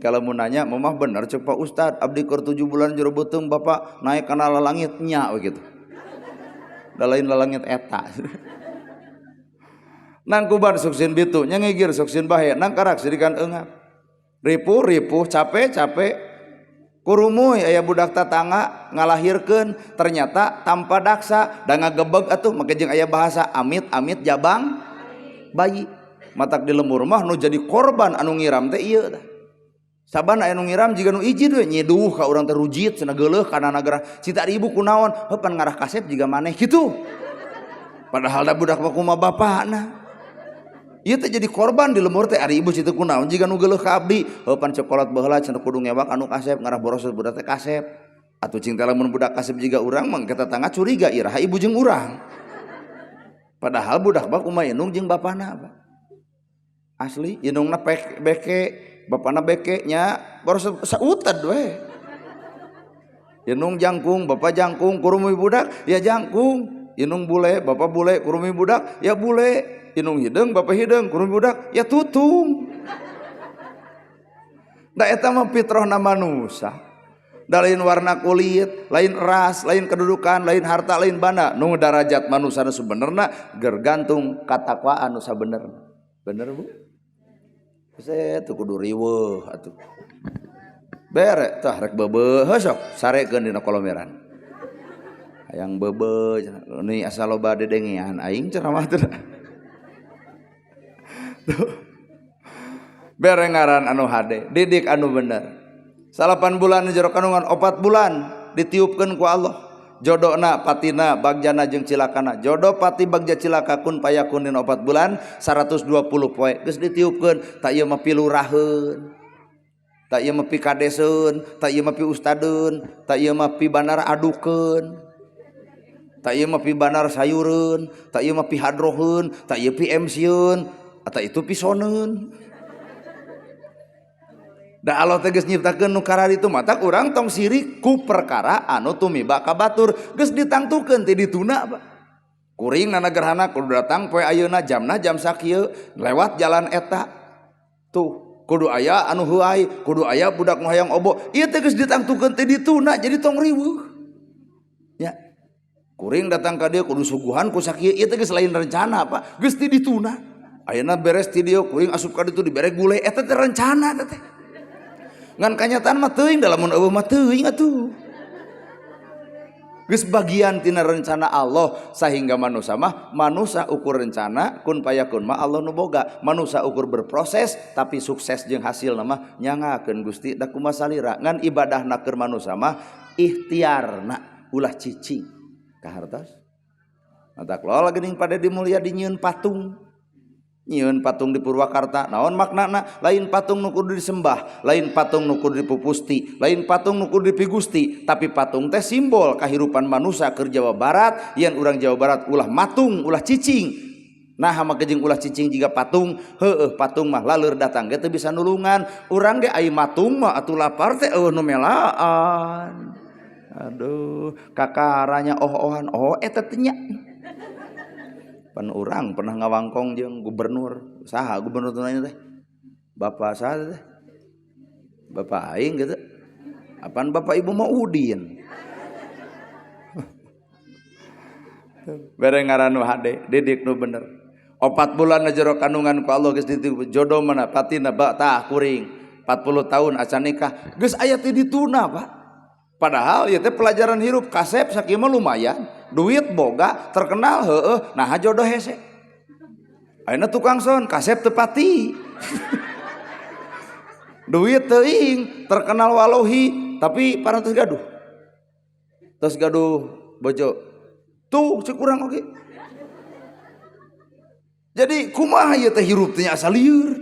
Speaker 1: Kalau mau nanya, mamah bener cek Pak Ustad, abdi keur 7 bulan jero beuteung bapak naik kana lalangitnya begitu. Da lain lalangit eta. Nang kuban sok sieun bitu, nya ngigir sok sieun bahe, nang karak sidikan eungap. Ripuh capek kurumuy aya budak tatangga ngalahirkeun ternyata tanpa daksa da ngagebeg atuh make jeung aya bahasa amit-amit jabang bayi. Matak di lemur mah nu jadi korban anu ngiram teh ieu tah. Sabana anu ngiram jiga nu iji we nyeduh ka urang teh rujit cenah geuleuh kana nagara cita ibu kunaon heupan ngarah kasep jiga maneh kitu. Padahal da budak mah kumaha bapana. Ieu teh jadi korban di lemur teh ari ibu citu kunaon jiga nu geuleuh ka abdi heupan cokolot baheula cenah kudu ngewak anu kasep ngarah boros budak teh kasep. Atuh cing teh lamun budak kasep jiga urang mah kita tangga curiga iraha ibu jeung urang. Padahal budak mah kumaha indung jeung bapana apa. Asli indungna beke bapana beke nya baru sautad we indung jangkung bapak jangkung kurumuy budak ya jangkung indung bule bapak bule kurumuy budak ya bule indung hideung bapak hideung kurumuy budak ya tutung da eta mah fitrahna manusia da lain warna kulit lain ras lain kedudukan lain harta lain banda nu darajat manusia sebenarnya gergantung katakwaan nu sabenerna bener Bu. Saya tuh kudu riweuh atuh. Bere tah rek beubeuh sok sarekeun dina kolomeran. Hayang beubeuh ini asal loba dedengean aing ceramah teh. Bere ngaran anu hade, didik anu bener. 8 bulan jero kandungan 4 bulan ditiupkeun ku Allah. Jodona patina bagjana jeung cilakana jodoh pati bagja cilaka kun payakun dina 4 bulan 120 poe geus ditiupkeun tak ieu mah piluraheun tak ieu mah pikadeseun tak ieu mah pi ustadeun tak ieu mah pi bandar adukeun tak ieu mah pi bandar sayureun tak ieu mah pi hadroheun tak ieu pi MC-eun eta itu pi soneun da Allah teh geus nyiptakeun nu karar itu matak urang tong sirik ku perkara anu tumiba ka batur geus ditangtukeun ti dituna Pak. Kuring na gerhana kudu datang poe ayeuna jamna jam sakieu lewat jalan eta. Tuh, kudu aya anu heuai, kudu aya budak nu hayang obo. Ieu teh geus ditangtukeun ti dituna jadi tong riweuh. Ya. Kuring datang ka dieu kudu suguhan ku sakieu ieu teh geus lain rencana Pak, geus ti dituna. Ayeuna beres ti dieu kuring asup ka ditu dibere gule eta teh rencana teh. Ngan kanyataan mah teuing da lamun eueuh mah teuing atuh. Geus bagian tina rencana Allah sehingga manusia mah manusia ukur rencana kun payakun mah Allah nu boga. Manusia ukur berproses tapi sukses jeung hasilna mah nyangakeun Gusti da kumaha salira. Ngan ibadahna keur manusia mah ikhtiarna ulah cicing ka hartos. Matak lola geuning pada dimulia dinyieun patung. Nyieun patung di Purwakarta naon maknana lain patung nu kudu disembah lain patung nu kudu dipupusti lain patung nu kudu dipigusti tapi patung teh simbol kahirupan manusia keur Jawa Barat yen urang Jawa Barat ulah matung ulah cicing nah mah jeung ulah cicing jiga patung heueuh patung mah laleur datang ge teu bisa nulungan urang ge ai matung mah atuh lapar teh eueuh nu melaan aduh kakaranya oh-ohan oh eta teh nya pan urang pernah ngawangkong jeung gubernur saha gubernur tunanya teh bapak saha teh bapak aing gitu apaan bapak ibu mah Udin bareng ngaran nu hade didik nu bener 4 bulan jero kandungan ku Allah geus ditiup jodoh mana patina tah kuring 40 tahun acan nikah geus aya ti dituna Pak padahal ieu teh pelajaran hirup kasep sakieu mah lumayan duit boga terkenal heueuh nah jodoh hese ayeuna tukang son kasep teu pati duit teuing terkenal walohi tapi parantos gaduh bojo tuh cek urang oge jadi kumaha ieu teh hirup teh asa lieur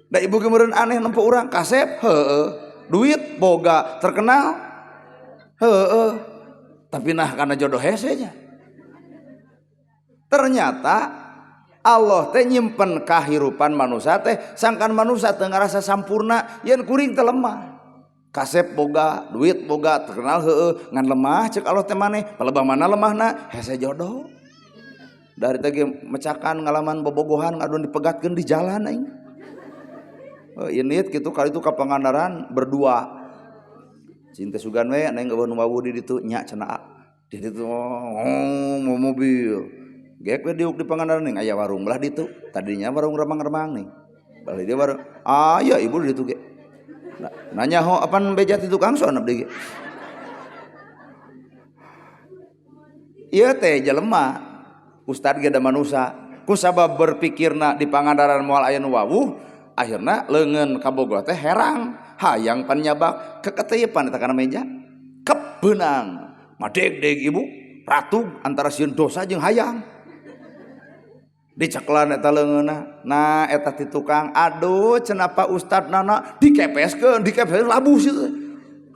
Speaker 1: da ibu ge meureun aneh nempo urang kasep heueuh duit boga terkenal Heeh. Tapi nah karena jodoh hesenya. Ternyata Allah teh nyimpen kahirupan manusia teh sangkan manusia teu ngarasa sampurna yen kuring teh lemah. Kasep boga, duit boga, terkenal heueuh ngan lemah ceuk Allah teh maneh. Palebah mana lemahna? Hese jodoh. Dari teh mecakan ngalaman bobogohan ngadon dipegatkeun di jalan aing. Ini kitu kali itu ka Pangandaran berdua. Cinta sugan we neng eueuh nu wawu di ditu nya cenah. Di ditu mau mobil. Gek we diuk di Pangandaran ning aya warung belah ditu. Tadinya warung remang-remang nih. Balik dia warung. Ah ya ibu di ditu ge. Nanya ho apan beja ti tukang son abdi ge. Ieu teh jelema ustad ge da manusia. Ku sabab berpikirna di Pangandaran moal aya nu wawuh, akhirna leungeun ka Bogor teh herang, hayang pan nyabak keketeupan eta kana meja. Kebeunang. Madeg-deg ibu, ratu antara sieun dosa jeung hayang. Diceklan eta leungeunna. Nah eta ti tukang, aduh cenah Pak Ustad nana dikepeskeun labu situ.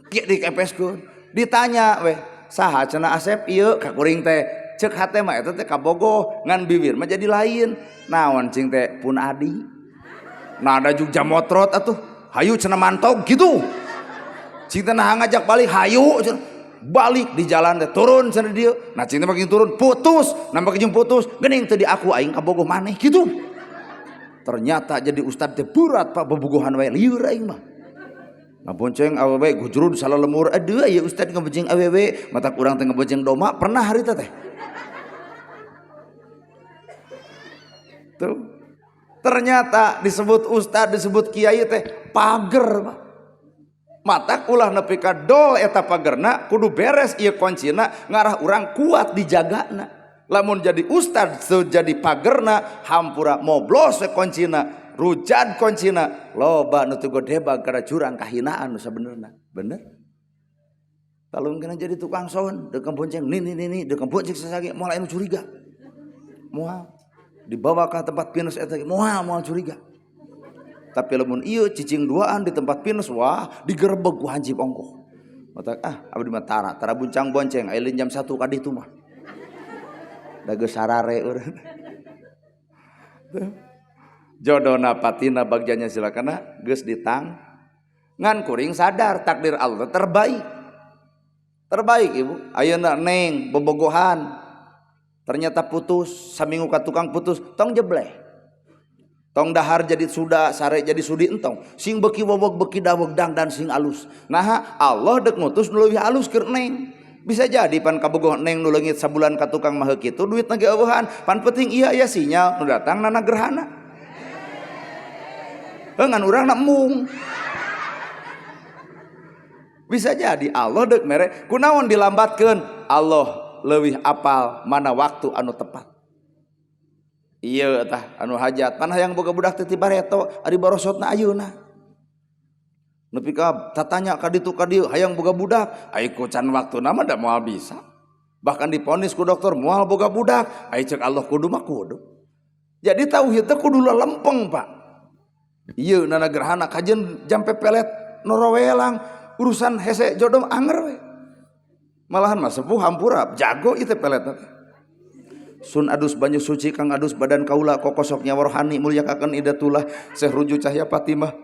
Speaker 1: Dikepeskeun. Ditanya we, saha cenah Asep ieu ka kuring teh. Ceuk hate mah eta teh kabogoh ngan bibir mah jadi lain. Naon cing teh pun adi. Nah ada juga motrot atuh. Hayu cenah mantog gitu. Cing teh nah ngajak balik hayu cenah. Balik di jalan teh turun cenah dieu. Nah cing teh makin turun putus, nambah jeung putus. Geuning teu di aku aing kabogoh maneh gitu. Ternyata jadi ustad teh berat Pak bobogohan wae lieur aing mah. Ngabonceng awewe gujrud salah lemur aduh aya ustad ngabonceng awewe mata urang teh ngabonceng doma pernah harita teh. Tuh. Ternyata disebut ustad disebut kiai teh pager Pak. Mata ulah nepi ka dol eta pagerna kudu beres ieu kuncina ngarah urang kuat dijagana. Lamun jadi ustad jadi pagerna hampura moblos kuncina rujad kuncina loba nu teu godebag kana jurang kahinaan nu sabenerna. Bener? Talungkeun jadi tukang sound deuk bonceng nini deuk bonceng sasage moal anu curiga. Moal dibawa ke tempat pinus eta moal curiga. Tapi lamun ieu cicing duaan di tempat pinus wah digerebeg ku hansip ongkoh. Mata abdi mah tara buncang bonceng aya jam 1 ka ditu mah. Da geus sarare urang. Jodona patina bagjanya silakana geus ditang. Ngan kuring sadar takdir Allah terbaik. Terbaik ibu. Ayeuna neng bobogohan. Ternyata putus, saminggu ka tukang putus, tong jebleh. Tong dahar jadi suda, sare jadi sudi entong. Sing beki wowog beki daweg dangdan sing alus. Nah Allah dek ngutus nu leuwih alus keur neng. Bisa jadi pan kabogoh neng nu leungit sabulan ka tukang mah kitu duit ge eueuhan. Pan penting iya aya sinyal nu datang nana gerhana. Ngan urang na embung. Bisa jadi Allah dek mere kunaon dilambatkeun Allah leuwih apal mana waktu anu tepat. Iya tah anu hajat pan hayang boga budak teh ti bareto ari barosotna ayeuna. Nepi ka tatanya ka ditu ka dieu hayang boga budak, ai can waktuna mah da moal bisa. Bahkan diponis ku dokter moal boga budak, ai ceuk Allah kudu mah kudu. Jadi tauhid teh kudu lempeng, Pak. Ieu nana gerhana kajen jam pepelet norowelang urusan hese jodoh anger we. Malahan mah sepuh hampura jago ieu teh peletna teh. Sun adus banyu suci kang adus badan kaula kokosok nyawa rohani mulyakaken idatullah Syekh Ruju Cahya Fatimah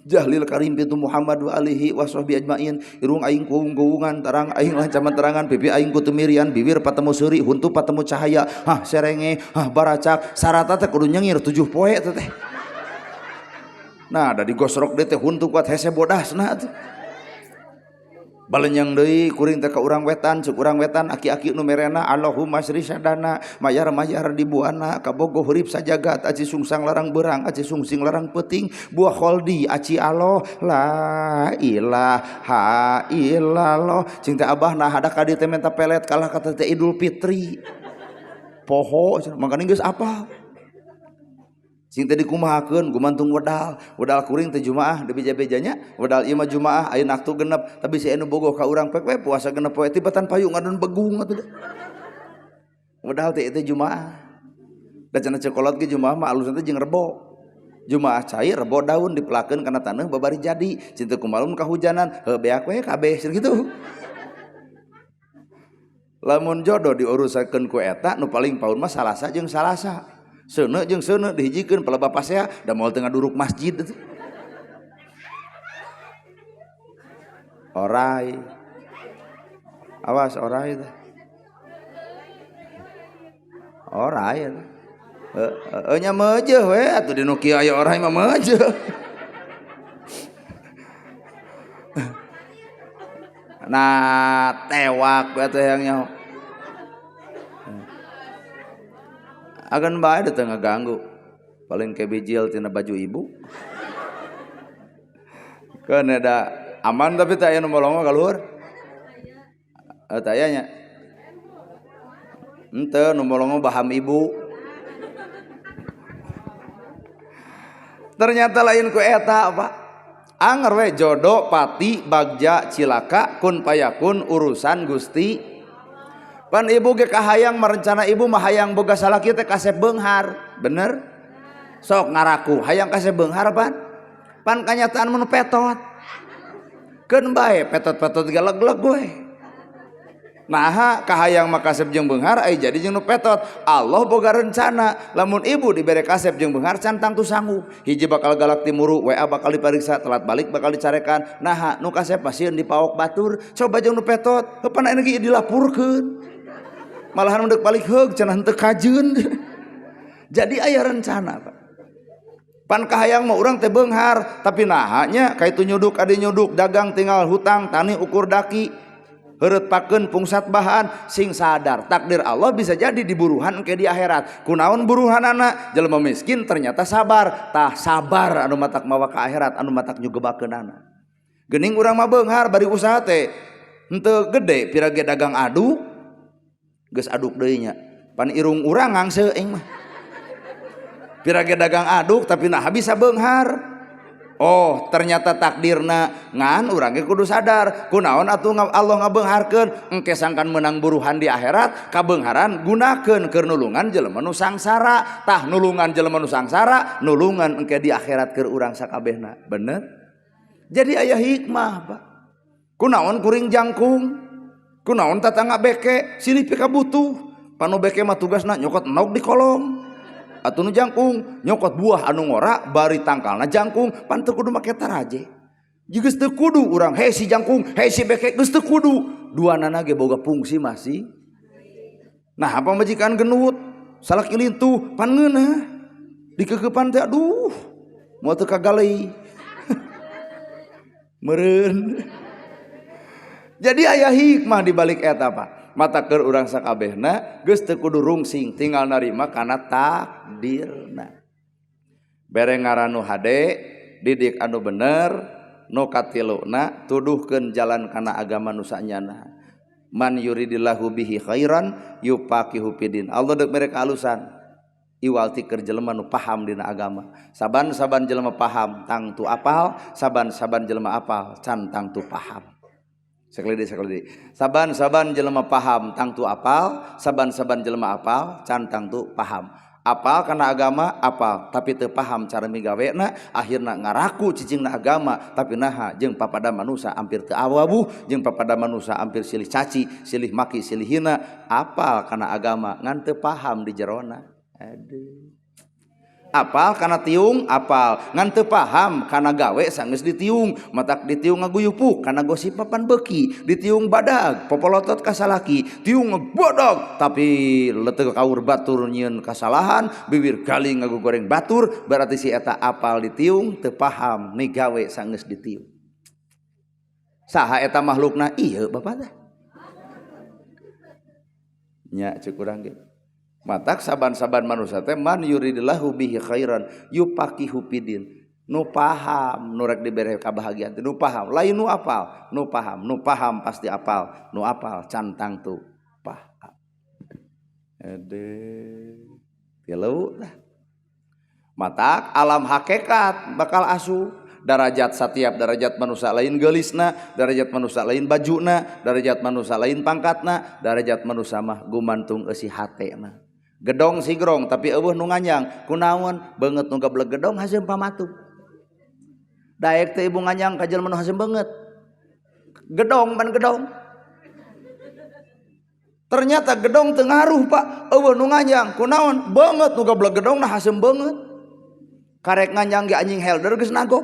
Speaker 1: Jahlil Karim bintu Muhammad wa alihi washabi ajmain irung aing kuung-kuungan tarang aing lancaman terangan pipi aing kutumirian bibir patemu seuri huntu patemu cahaya serenge baracak sarata teh kudu nyengir 7 poe teh. Nah da digosrok deui teh huntu kuat hese bodasna teh. Balenyang deui kuring teh ka urang wetan ceuk urang wetan aki-aki nu merena Allahumma sri sadana mayar dibuana kabogoh hurip sajagat aci sungsang larang berang aci sungsing larang peuting buah kholdi aci Allah la ilaha illallah cing teh abahna hadak ka dieu teh menta pelet kalah kata teh Idul Fitri poho mangkana geus apal. Sing teh dikumahakeun gumantung wedal kuring teh jumaah di beja-bejanya wedal ieu mah jumaah ayeuna aktu genep tapi si anu bogoh ka urang pek we puasa genep poe tibatan payung ngadon begung atuh wedal teh teh jumaah da cenah cekolot ge jumaah mah alusna teh jeung rebo jumaah cai rebo daun dipelakeun kana taneuh babari jadi cinta kumalun kahujanan heuh beak we kabeh kitu Lamun jodoh diurusakeun ku eta nu paling paun mah Salasa jeung Salasa. Seuneu jeung seuneu dihijikeun pala bapak saya da moal teu ngaduruk masjid. Orai. Awas orai teh. Orai eta. Nya meujeuh we atuh di nu kieu aya orai mah meujeuh. Nah tewak teh yang nyaho agan bae teu ngaganggu paling kebijil tina baju ibu kan ada aman tapi teu aya nu molongo ka luhur teu aya nya henteu nu molongo baham ibu ternyata lain ku eta Pak. Anger we jodoh pati bagja cilaka kun payakun urusan Gusti pan ibu ge kahayang merencana ibu mah hayang boga salaki teh kasep beunghar bener sok ngaraku hayang kasep beunghar pan kanyataan menu petot keun bae petot-petot galeg-leg we nah kahayang mah kasep jeung beunghar ai jadi jeung nu petot Allah boga rencana lamun ibu dibere kasep jeung beunghar can tangtu sanggup hiji bakal galak timuru WA bakal dipariksa telat balik bakal dicarekan nah nu kasep pasieun dipaok batur coba jeung nu petot heupan aya ge dilapurkeun malahan mendek balik heug cenah henteu kajeun jadi aya rencana Pak pan kahayang mah urang teh beunghar tapi naha nya kaitu nyuduk ade nyuduk dagang tinggal hutang tani ukur daki heureut pakeun pungsat bahan sing sadar takdir Allah bisa jadi diburuhan engke di akhirat kunaon buruhanana jelema miskin ternyata sabar tah sabar anu matak mawa ka akhirat anu matak nyugebakeunana geuning urang mah beunghar bari usaha teh henteu gede pirage dagang adu geus aduk deui nya pan irung urang ngangse aing mah pirage dagang aduk tapi nah bisa beunghar. Oh ternyata takdirna ngan urang ge kudu sadar kunaon atuh Allah ngabeungharkeun engke sangkan menang buruhan di akhirat kabeungharan gunakeun keur nulungan jelema nu sangsara tah nulungan jelema nu sangsara nulungan engke di akhirat keur urang sakabehna bener jadi aya hikmah Pak kunaon kuring jangkung kunaon tatangga beke silih pika butuh panu beke mah tugasna nyokot nauk di kolong atuh nu jangkung nyokot buah anu ngora bari tangkalna jangkung pan teu kudu make taraje jigeus teu kudu urang hei si jangkung hei si beke geus teu kudu duanana ge boga fungsi masih nah apa majikan genut salaki lintuh pan ngeunah dikeukepan teh aduh moal teu kagalei meureun jadi aya hikmah di balik eta Pak mata keur urang sakabehna geus teu kudu rungsing tinggal narima kana takdirna bere ngaranu hade didik anu bener nu katiluna tuduhkeun jalan kana agama nu sanyana man yuridillahu bihi khairan yufaqihu fidin Allah deuk mere kalusan iwalti keur jelema nu paham dina agama saban-saban jelema paham tangtu apal saban-saban jelema apal can tangtu paham sekali saban-saban jelema paham tangtu apal saban-saban jelema apal can tangtu paham apal kana agama apal tapi teu paham cara migawena akhirna ngaraku cicingna agama tapi naha jeung papada manusia hampir teu awabuh jeung papada manusia hampir silih caci silih maki silih hina apal kana agama ngan teu paham di jerona aduh apal kana tiung apal ngan teu paham kana gawe sanggeus ditiung matak ditiung ngaguyupuk kana gosip papan beuki ditiung badag popolotot ka salaki tiung ngebodag tapi leteu kaur batur nyieun kasalahan bibir gali ngagugoreng batur berarti si eta apal ditiung teu paham ni gawe sanggeus ditiung saha eta makhlukna ieu Bapak teh nya ceuk urang ge matak saban-saban manusia teh man yuridillahu bihi khairan yufaqihu fidin nu paham nu rek dibere kabahagiaan nu paham lain nu apal nu paham pasti apal nu apal can tangtu paham ede tilu tah matak alam hakikat bakal asuh darajat setiap darajat manusia lain geulisna darajat manusia lain bajuna darajat manusia lain pangkatna darajat manusia mah gumantung eusi hatena gedong sigrong tapi eueuh nu nganyang kunaon beungeut nu gablek gedong haseum pamatu daek teh ibu nganyang ka jelema nu haseum beungeut gedong ban gedong Ternyata gedong teu ngaruh Pak, eueuh nu nganjang kunaon beungeut nu goblok gedongna hasem beungeut. Karek nganjang ge anjing helder geus nagog.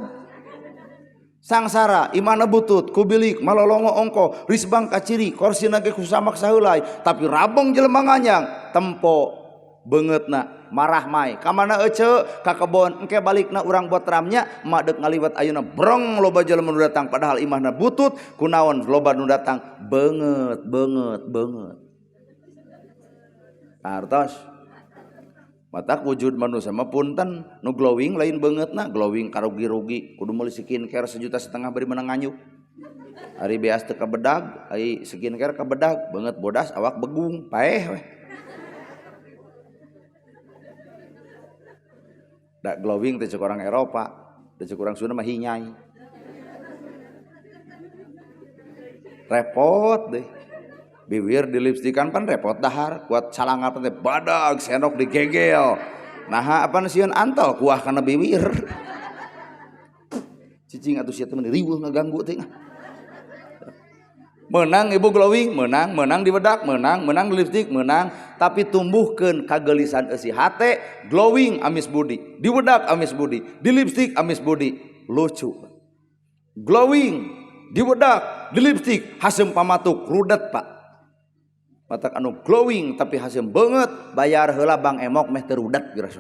Speaker 1: Sangsara imana butut kubilik malolongo ongko risbang kaciri korsina ge kusamak saheulai tapi rabong jelema nganjang tempo beungeutna marah mai kamana ece ka kebon engke balikna urang buat ramnya mak deuk ngaliwat ayeuna brong loba jelema nu datang padahal imahna butut kunaon loba nu datang beungeut. Artos matak wujud manusia mah punten nu glowing lain beungeutna glowing karugi-rugi kudu meuli skincare 1,5 juta bari menang nganyuk ari beas teu kabedag ai skincare kabedag beungeut bodas awak begung paeh we da glowing teh cek orang Eropa teh cek orang Sunda mah hinyai repot deh. Bibir di lipstikan pan repot dahar kuat calangat teh badag sendok digegel nah apa sieun antol kuah kana bibir cicing atuh sia teh riweuh ngaganggu teh menang ibu glowing menang di bedak menang di lipstik menang tapi tumbuhkeun kagelisan eusi hate glowing amis budi di bedak amis budi di lipstik amis budi lucu glowing di bedak di lipstik hasem pamatuk rudet Pak matak anu glowing tapi hasil banget bayar heula Bang Emok meh terudat gitu.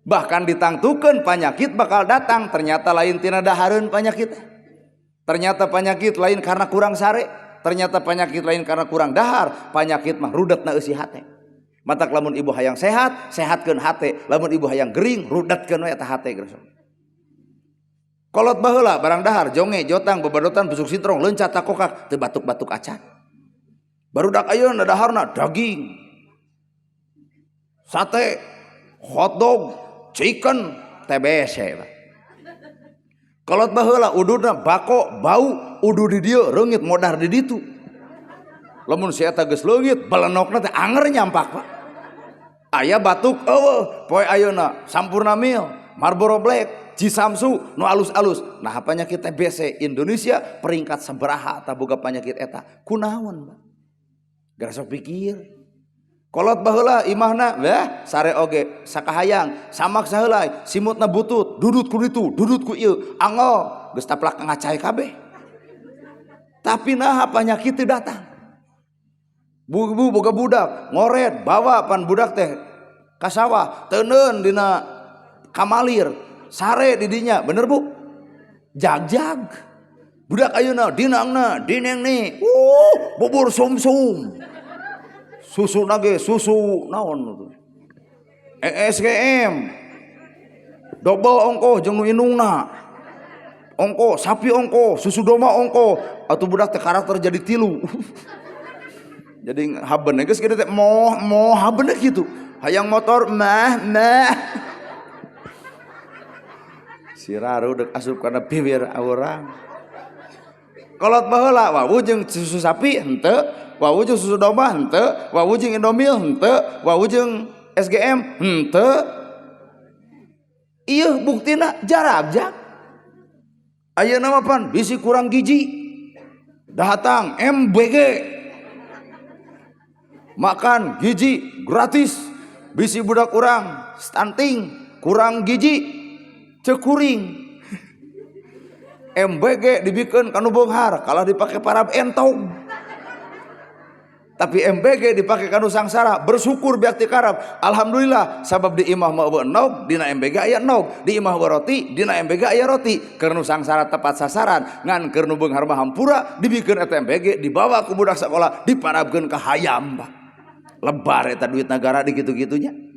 Speaker 1: Bahkan ditangtukeun penyakit bakal datang ternyata lain tina dahareun penyakit ternyata penyakit lain karena kurang sare ternyata penyakit lain karena kurang dahar penyakit mah rudatna eusi hate matak lamun ibu hayang sehat sehatkeun hate lamun ibu hayang gering rudatkeun we eta hate gitu. Kolot baheula barang dahar jonge jotang bebadotan busuk sintrong leuncat takokak teu batuk-batuk acan barudak ayeuna daharna daging sate hotdog chicken TBC kolot baheula ududna bako bau udu di dieu reungit modar di ditu lamun si eta geus leungit balenokna teh anger nyampak Pak aya batuk eueuh poe ayeuna sampurna meal Marlboro Black Cisamsu nu alus-alus nah penyakit TBC Indonesia peringkat sabaraha eta boga penyakit eta kunaon gara sok pikir kolot baheula imahna weh sare oge sakahayang samak saheulai simutna butut dudut ku ditu dudut ku ieu angol geus taplak ngacai kabeh tapi naha penyakit teu datang bu boga budak ngoret bawa pan budak teh ka sawah teuneun dina kamalir sare didinya bener bu jag budak ayeuna dinangna dinengni bubur sumsum susu nage susu naon SGM double ongko jeung nu indungna ongko sapi ongko susu doma ongko atuh budak teh karakter jadi 3 jadi haben geus kitu teh moh haben kitu hayang motor mah siraru dek asup karena bibir orang kolot baheula wawu jeung susu sapi henteu wawu jeung susu domba henteu wawu jeung Indomil henteu wawu jeung SGM henteu ieu buktina jarabjak ayeuna mah pan bisi kurang gizi datang MBG makan gizi gratis bisi budak urang stunting kurang gizi cekuring MBG dibikin kanu bonghar kalah dipakai parab entong tapi MBG dipakai kanu sangsara bersyukur biak ti karab alhamdulillah sabab di imah mah eueuh enog dina MBG aya enog di imah roti dina MBG aya roti keur nu sangsara tepat sasaran ngan keur nu beunghar mah hampura dibikeun eta MBG dibawa ku budak sakola diparabkeun ka hayam lebar eta duit negara di kitu-kitunya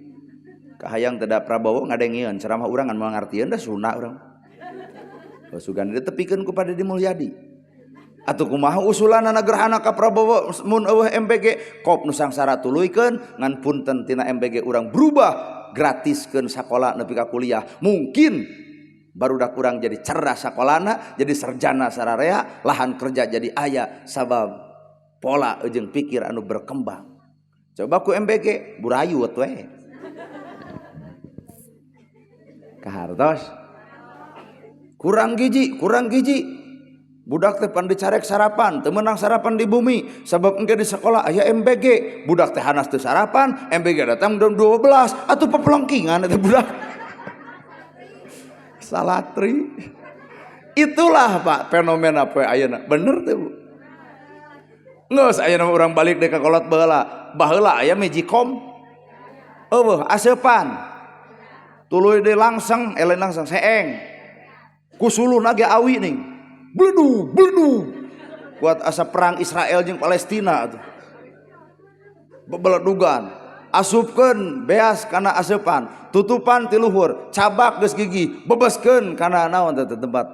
Speaker 1: kahayang tidak Prabowo ngadengieun ceramah urang ngan moal ngartieun da Sunda urang. Sugan ditepikeun ku Pade Mulyadi. Atuh kumaha usulanna gerhana ka Prabowo mun eueuh MBG kop nu sangsara tuluykeun ngan punten tina MBG urang berubah gratiskeun sakola nepi ka kuliah. Mungkin barudak urang jadi cerdas sakolana, jadi sarjana sararea, lahan kerja jadi aya sabab pola jeung pikir anu berkembang. Coba ku MBG burayut we. Kahartos kurang gizi Budak teh pan dicarek sarapan, teu meunang sarapan di bumi. Sabab engke di sekolah aya MBG. Budak teh hanas teu sarapan, MBG datang jam 12, atuh papelengkingan eta budak. Salatri. Itulah Pak fenomena poe ayeuna. Bener teh Bu? Geus ayeuna urang balik deui ka kolot baheula. Baheula aya Magicom. Eueuh aseupan. Tuluy deui langseng, lain langseng seeng. Ku suluna ge awi ning. Bledu, bledu. Buat asa perang Israel jeung Palestina atuh. Bebeledugan. Asupkeun beas kana aseupan, tutupan ti luhur, cabak geus gigi, bebeskeun kana naon teh tempat.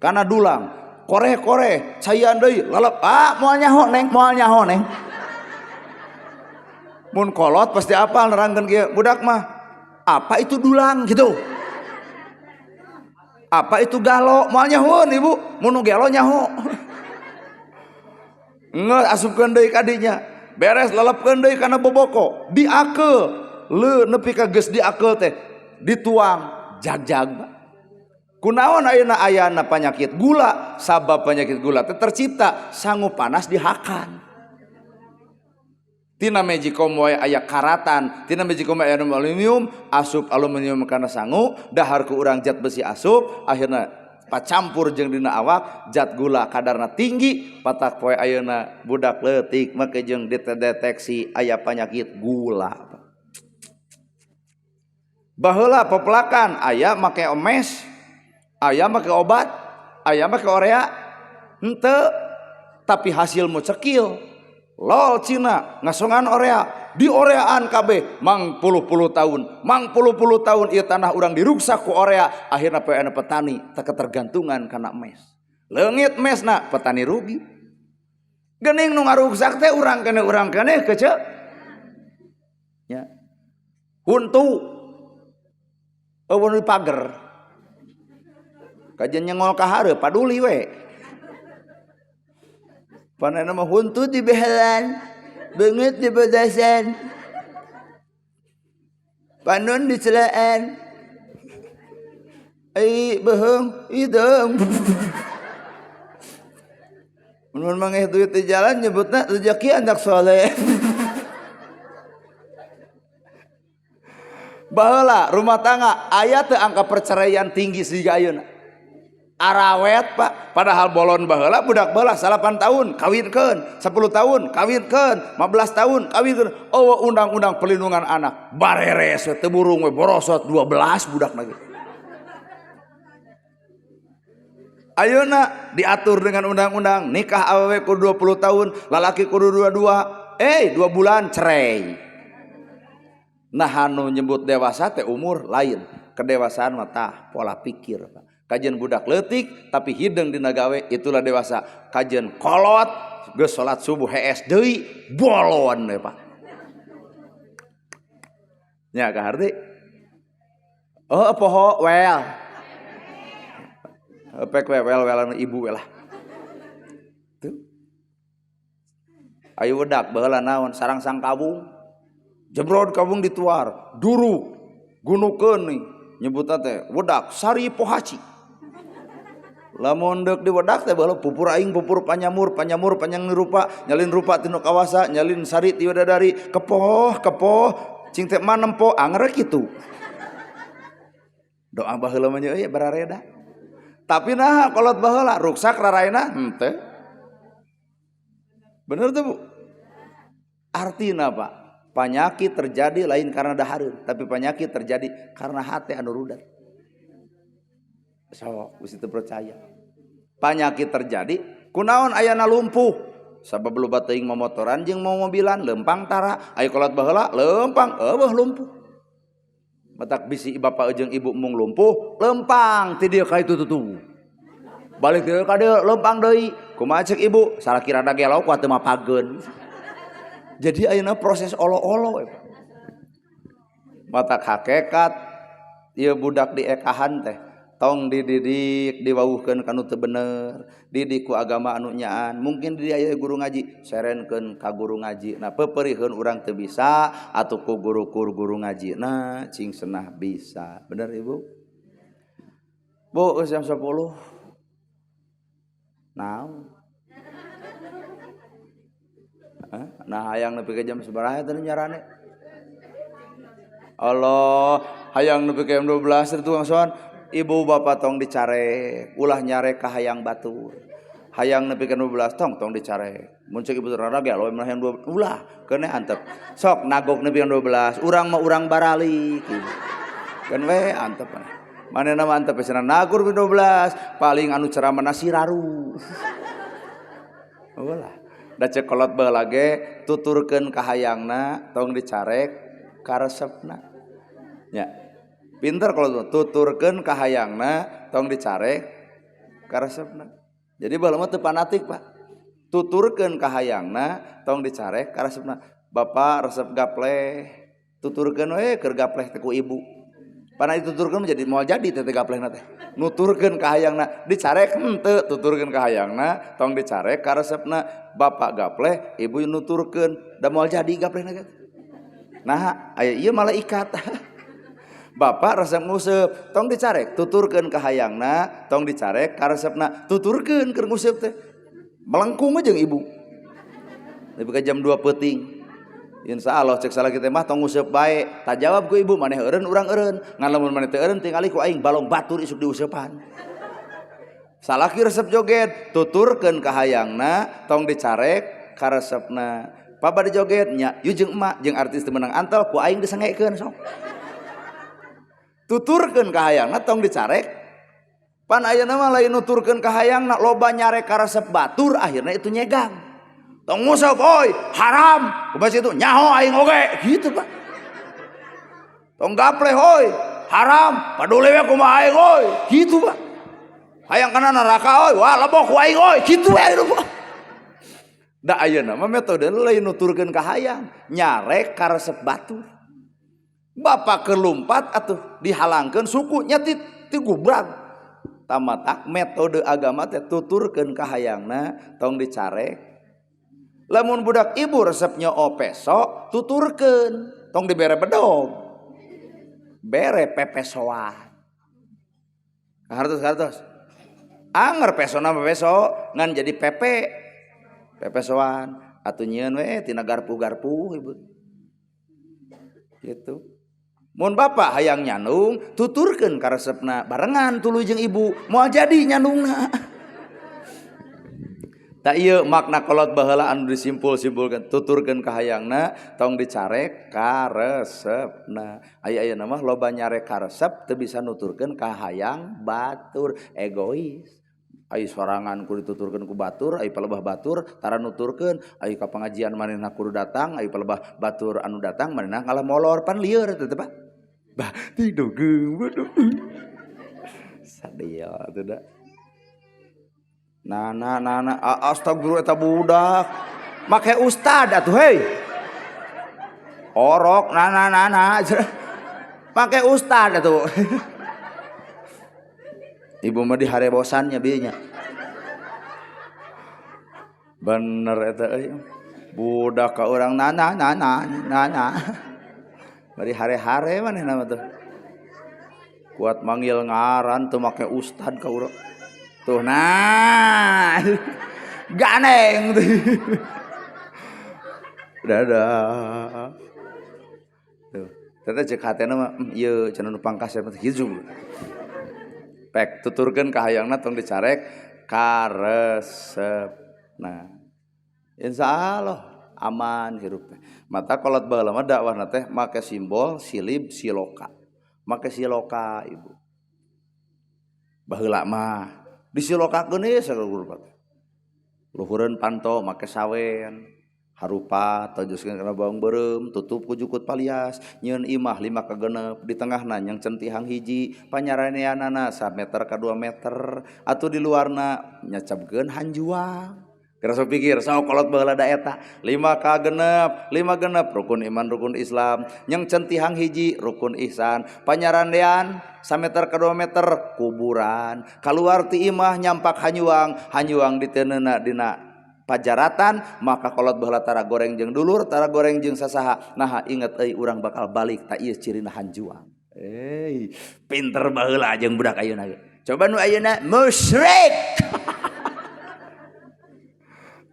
Speaker 1: Kana dulang. Koreh-koreh, caian deui, lalap. Moal nyaho neng. Mun kolot pasti apal nerangkeun kieu, budak mah. Apa itu dulang gitu? Apa itu galo? Moal nyahoun ibu, mun galo nyaho. Ngeus asupkeun deui ka dinya. Beres lelepkeun deui kana boboko, diakeul. Leu nepi ka geus diakeul teh dituang jag-jag. Kunaon ayeuna ayana panyakit gula? Sabab penyakit gula teh tercipta sangu panas dihakan. Tina Magicom wae aya karatan, tina Magicom aya aluminium, asup aluminium kana sangu, dahar ku urang zat besi asup, akhirna pacampur jeung dina awak zat gula kadarna tinggi, patak poe ayeuna budak leutik make jeung dideteksi aya penyakit gula. Baheula pepelakan aya make omes, aya make obat, aya make orea, henteu tapi hasilmu cekil. Lol Cina ngasongan orea di oreaan kabeh mang puluh tahun ieu tanah urang diruksak ku orea akhirna poe ana petani teu ketergantungan kana mes leungit mesna petani rugi geuning nu ngaruksak teh urang keneh kece nya huntu eueuh di pager kajian nyengol ka hareup paduli we. Panana mah huntu di behelan, beungeut di badasan, panon di celaan, ai beheung ideung. Mun mangeh duit di jalan nyebutna rezeki anak soleh. Baheula rumah tangga aya teu angka perceraian tinggi siga ayeuna. Arawet Pak, padahal bolon baheula budak baheula 8 tahun kawinkeun, 10 tahun kawinkeun, 15 tahun kawinkeun. Oh undang-undang pelindungan anak bareres teu burung we borosot 12 budak lagi. Ayeuna diatur dengan undang-undang nikah awewe kudu 20 tahun, lalaki kudu 22. 2 bulan cerai. Nah anu nyebut dewasa teh umur lain, kedewasaan mah tah pola pikir Pak. Kajian budak leutik tapi hideung dina gawe itulah dewasa. Kajian kolot geus salat subuh hees deui bolon we Pak. Nya kaharti. Oh poho wel. Pek wel-welan ibu we lah. Tuh. Ayo wedak baheula naon sarang sang kabung. Jebrod kabung dituar, duruk gunukeun nih nyebutna teh wedak sari pohaci. Lamun deuk di wedak teh baheula pupur aing pupur panyamur panyang rupa nyalin rupa tinu kawasa nyalin sari ti widadari kepoh cing teh mah nempo angger kitu. Doa baheula mah nya barareda. Tapi nah kolot baheula ruksak raraina henteu. Bener tuh Bu? Artina Pak, penyakit terjadi lain karena dahareun, tapi penyakit terjadi karena hati anu rudat. So, geus teu percaya. Penyakit terjadi kunaon ayana lumpuh. Sabab loba teuing momotoran jeung mobilan lempang tara, aya kolot baheula lempang eueuh lumpuh. Matak bisi bapa jeung ibu mung lumpuh, lempang ti dieu ka itu tutu. Balik deui ka dieu lempang deui. Kumaha ceuk ibu? Salaki rada gelo ku teu mapageun. Jadi ayeuna proses olo-olo. Matak hakikat ieu budak diekahan teh tong dididik diwauhkeun kanu teu bener, didik ku agama anu nyaan. Mungkin di aya guru ngaji, serenkeun ka guru ngaji. Nah peupeurieun urang teu bisa atuh ku guru ngaji. Nah cing senah bisa. Bener Ibu? Bu geus jam 10. naon nah hayang nepi ka jam sabaraha teh nyarane Allah hayang nepi ka jam 12 tukang soan ibu bapak tong dicare ulah nyare ka hayang batur hayang nepi ka 12 tong dicare mun ceuk ibu terana ge aloe mah hayang 12 ulah keuneh antep sok nagok nepi ka 12 urang mah urang baralik gitu. Kan we antep manehna mah antep cenah nagur 12 paling anu ceramah nasiraru ulah da ceuk kolot baheula ge tuturkeun ka hayangna tong dicarek karesepna nya pinter kalau tuturkeun ka hayangna tong dicarek karesepna jadi baheula mah teu fanatik Pak tuturkeun ka hayangna tong dicarek karesepna bapak resep gapleh tuturkeun we keur gapleh teh ku ibu pana dituturkeun jadi moal jadi teh gaplehna teh nuturkeun ka hayangna dicarek henteu tuturkeun ka hayangna tong dicarek ka resepna bapak gapleh ibu nuturkeun da moal jadi gaplehna teh nah aya ieu malaikat bapak resep nguseup tong dicarek tuturkeun ka hayangna tong dicarek ka resepna tuturkeun keur nguseup teh melengkung jeung ibu nepi ka jam 2 peuting insyaallah cek salah kita mah tong nguseup bae tak jawab ku ibu maneh eureun urang eureun ngan lamun maneh teu eureun tingali ku aing balong batur isuk diuseupan salaki resep joget tuturkeun ka hayangna tong dicarek ka resepna papa dijoget nya ieu jeung emak jeung artis teu meunang antel ku aing disengekeun sok tuturkeun ka hayangna tong dicarek pan ayeuna mah lain nuturkeun ka hayangna loba nyarek ka resep batur akhirna itu nyegang tong nguseup oi haram kumaha situ nyaho aing oge gitu Pak tong gapleh oi haram padule we kumaha aing oi gitu Pak hayang kana neraka oi wah leboh ku aing oi gitu we Pak da ayeuna mah metode lain nuturkeun ka hayang nyarek ka resep batur bapak kelumpat atuh dihalangkeun suku nya ti gubrag tamatak metode agama teh tuturkeun ka hayangna tong dicarek lamun budak ibu resepnya opeso tuturkeun tong dibere bedog bere pepesoan hartos anger pesona pepeso ngan jadi pepesoan atuh nyieun we tina garpu-garpu ibu gitu mun bapak hayang nyandung tuturkeun ka resepna barengan tuluy jeung ibu moal jadi nyandungna tak ieu makna kolot baheula anu disimpul-simpulkeun tuturkeun ka hayangna tong dicarek ka resepna aya-ayana mah loba nyarek ka resep teu bisa nuturkeun ka hayang batur egois ai sorangan kudu dituturkeun ku batur ai palebah batur tara nuturkeun ai ka pengajian manehna kudu datang ai palebah batur anu datang manehna ngalah molor pan lieur teh Pak bah tidogeung waduh sadia atuh da Nana astagfirullah eta budak make ustad atuh hei orok nana make ustad atuh ibu mah diharebosannya bieu nya bener eta euy budak ka urang nana bari hare-hare manehna mah tuh kuat manggil ngaran teu make ustad ka urang tuh nah ganeng tuh dadah tuh ternyata cek hatena mah ieu cenah nu pangkaser mah kitu pek tuturkeun ka hayangna tong dicarek ka resepna insyaallah aman hirup teh mata kolot baheula mah dakwahna teh make simbol silib siloka make siloka ibu baheula mah disilokakeun ieu sagurupat luhureun panto make sawen harupa tojoskeun kana bawang beureum tutup ku jukut palias nyieun imah 5 ka 6 di tengahna nyang centihang hiji panyaraneanana 1 meter ka 2 meter atuh di luarna nyacabkeun hanjuang Kira pikir saho kolot baheula da eta 5 ka 6 rukun iman rukun Islam yang centihang hiji rukun ihsan panyarandean 1 meter ke 2 meter kuburan kaluar ti imah nyampak hanyuang diteunna dina pajaratan maka kolot baheula tara goreng jeung dulur tara goreng jeung sasaha nah inget euy urang bakal balik ta ieu cirina hanjuang pinter baheula jeung budak ayeuna coba nu ayeuna musyrik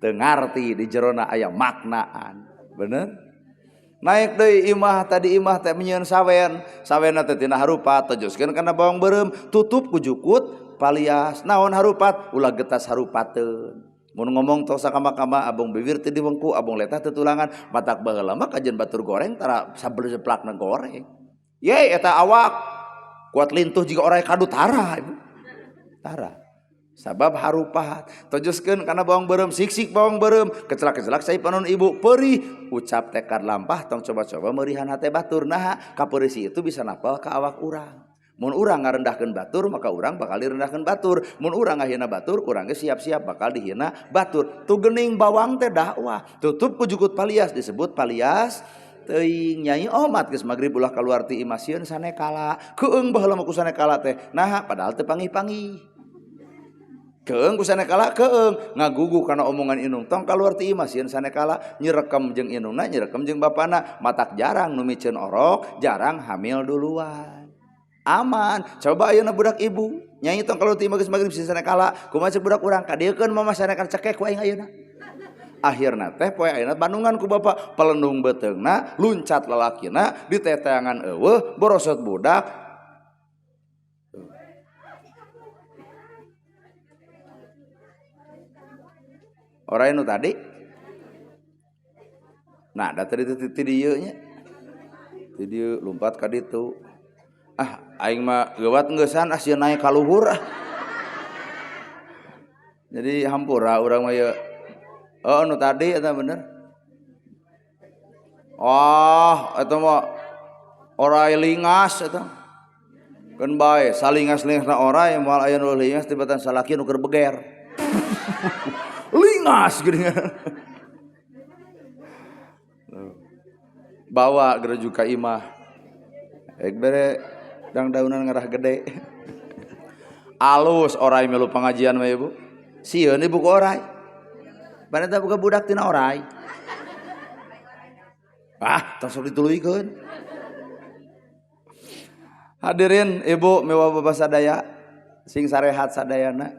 Speaker 1: teu ngarti di jerona aya maknaan. Bener? Naik deui imah tadi imah teh menyeun sawenna teh tina harupat tojoskeun kana bawang beureum tutup ku jukut palias naon harupat ulah getas harupateun. Mun ngomong tos sakama-kama abong bibir teu diwengku abong letah teu tulangan matak baheula mah kajen batur goreng tara sablejeplakna goreng. Ye eta awak kuat lintuh jika orang kadu tara ibu tara sabab harupat tojoskeun kana bawang beureum siksik bawang beureum kecelak-kecelak sai panon ibu perih ucap tekad lampah tong coba-coba meurihan hate batur nah kapeurisi itu bisa napal ka awak urang mun urang ngarendahkeun batur maka urang bakal direndahkeun batur mun urang ngahina batur urang ge siap-siap bakal dihina batur tu geuning bawang teh dakwah tutup ku jukut palias disebut palias teuing nyai omat geus magrib ulah kaluar ti imah sieun sanekala keung baheula mah ku sanekala teh nah padahal teu panggih-panggih keung ku sanekala keung ngagugu kana omongan inung tong kaluar ti imah sieun sanekala nyerekem jeung inungna nyerekem jeung bapana matak jarang nu miceun orok jarang hamil duluan aman coba ayeuna budak ibu nyai tong kaluar ti imah geus magrib sieun sanekala kumaha ceuk budak urang kadiekeun mama sanekala cekek ku aing ayeuna akhirna teh poe ayeuna bandungan ku bapak pelendung beteungna luncat lalakina di teteangan eueuh borosot budak orang nu tadi nah da tadi ti dieu nya ti dieu lumpat ka ditu aing mah geuwat ngeusan sieun naik ka luhur jadi hampura urang mah ye oh nu tadi eta bener eta mah orai lingas eta keun bae salingas-lingasna orai moal aya nu lingas tibatan salaki nu keur beger lingas geuningan bawa gereju ka imah ek bere dang-daunan ngarah gede alus orai melu pengajian mah ibu sieun ibu ku orai paneta buka budak tina orai tos dituluykeun hadirin ibu mewah bapak sadaya sing sarehat sadayana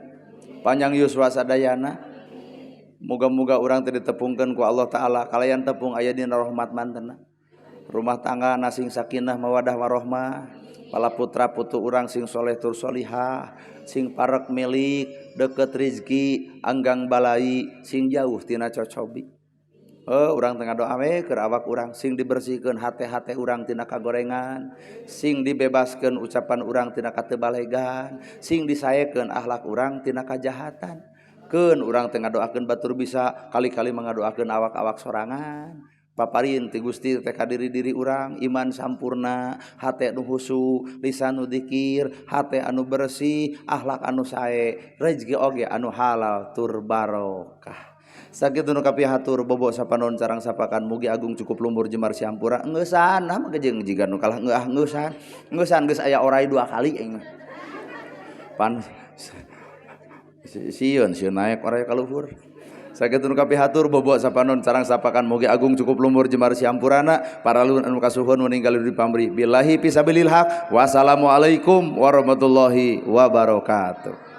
Speaker 1: panjang yuswa sadayana moga-moga urang teu ditepungkeun ku Allah taala kalayan tepung aya dina rahmat mantenna rumah tangga sing sakinah mawadah warahmah pala putra putu urang sing soleh tur solihah sing parek milik deket rizki anggang balai sing jauh tina cocobi urang tengah doa we keur awak urang sing dibersihkeun hate-hate urang tina kagorengan sing dibebaskeun ucapan urang tina katebalegan sing disaekeun akhlak urang tina kajahatan keun urang tengah doakeun batur bisa kali-kali mengadoakeun awak-awak sorangan paparin ti Gusti teh ka diri-diri urang iman sampurna hate nu husu lisan nu dzikir hate anu bersih akhlak anu sae rezeki oge anu halal tur barokah sakitu nu kapihatur bobo sapanon carang sapakan mugi agung cukup lumbur jemar siampura ngeusan mah jeung jiga nu kalah ngeusan geus aya orai 2 kali aing mah pan sieun naik orai ka luhur sakitu nu kapihatur bobo sapanon carang sapakan mugi agung cukup lumbur jemar siampurana para lun anu kasuhun meninggal di pamrih billahi fisabilil haq wassalamualaikum warahmatullahi wabarakatuh.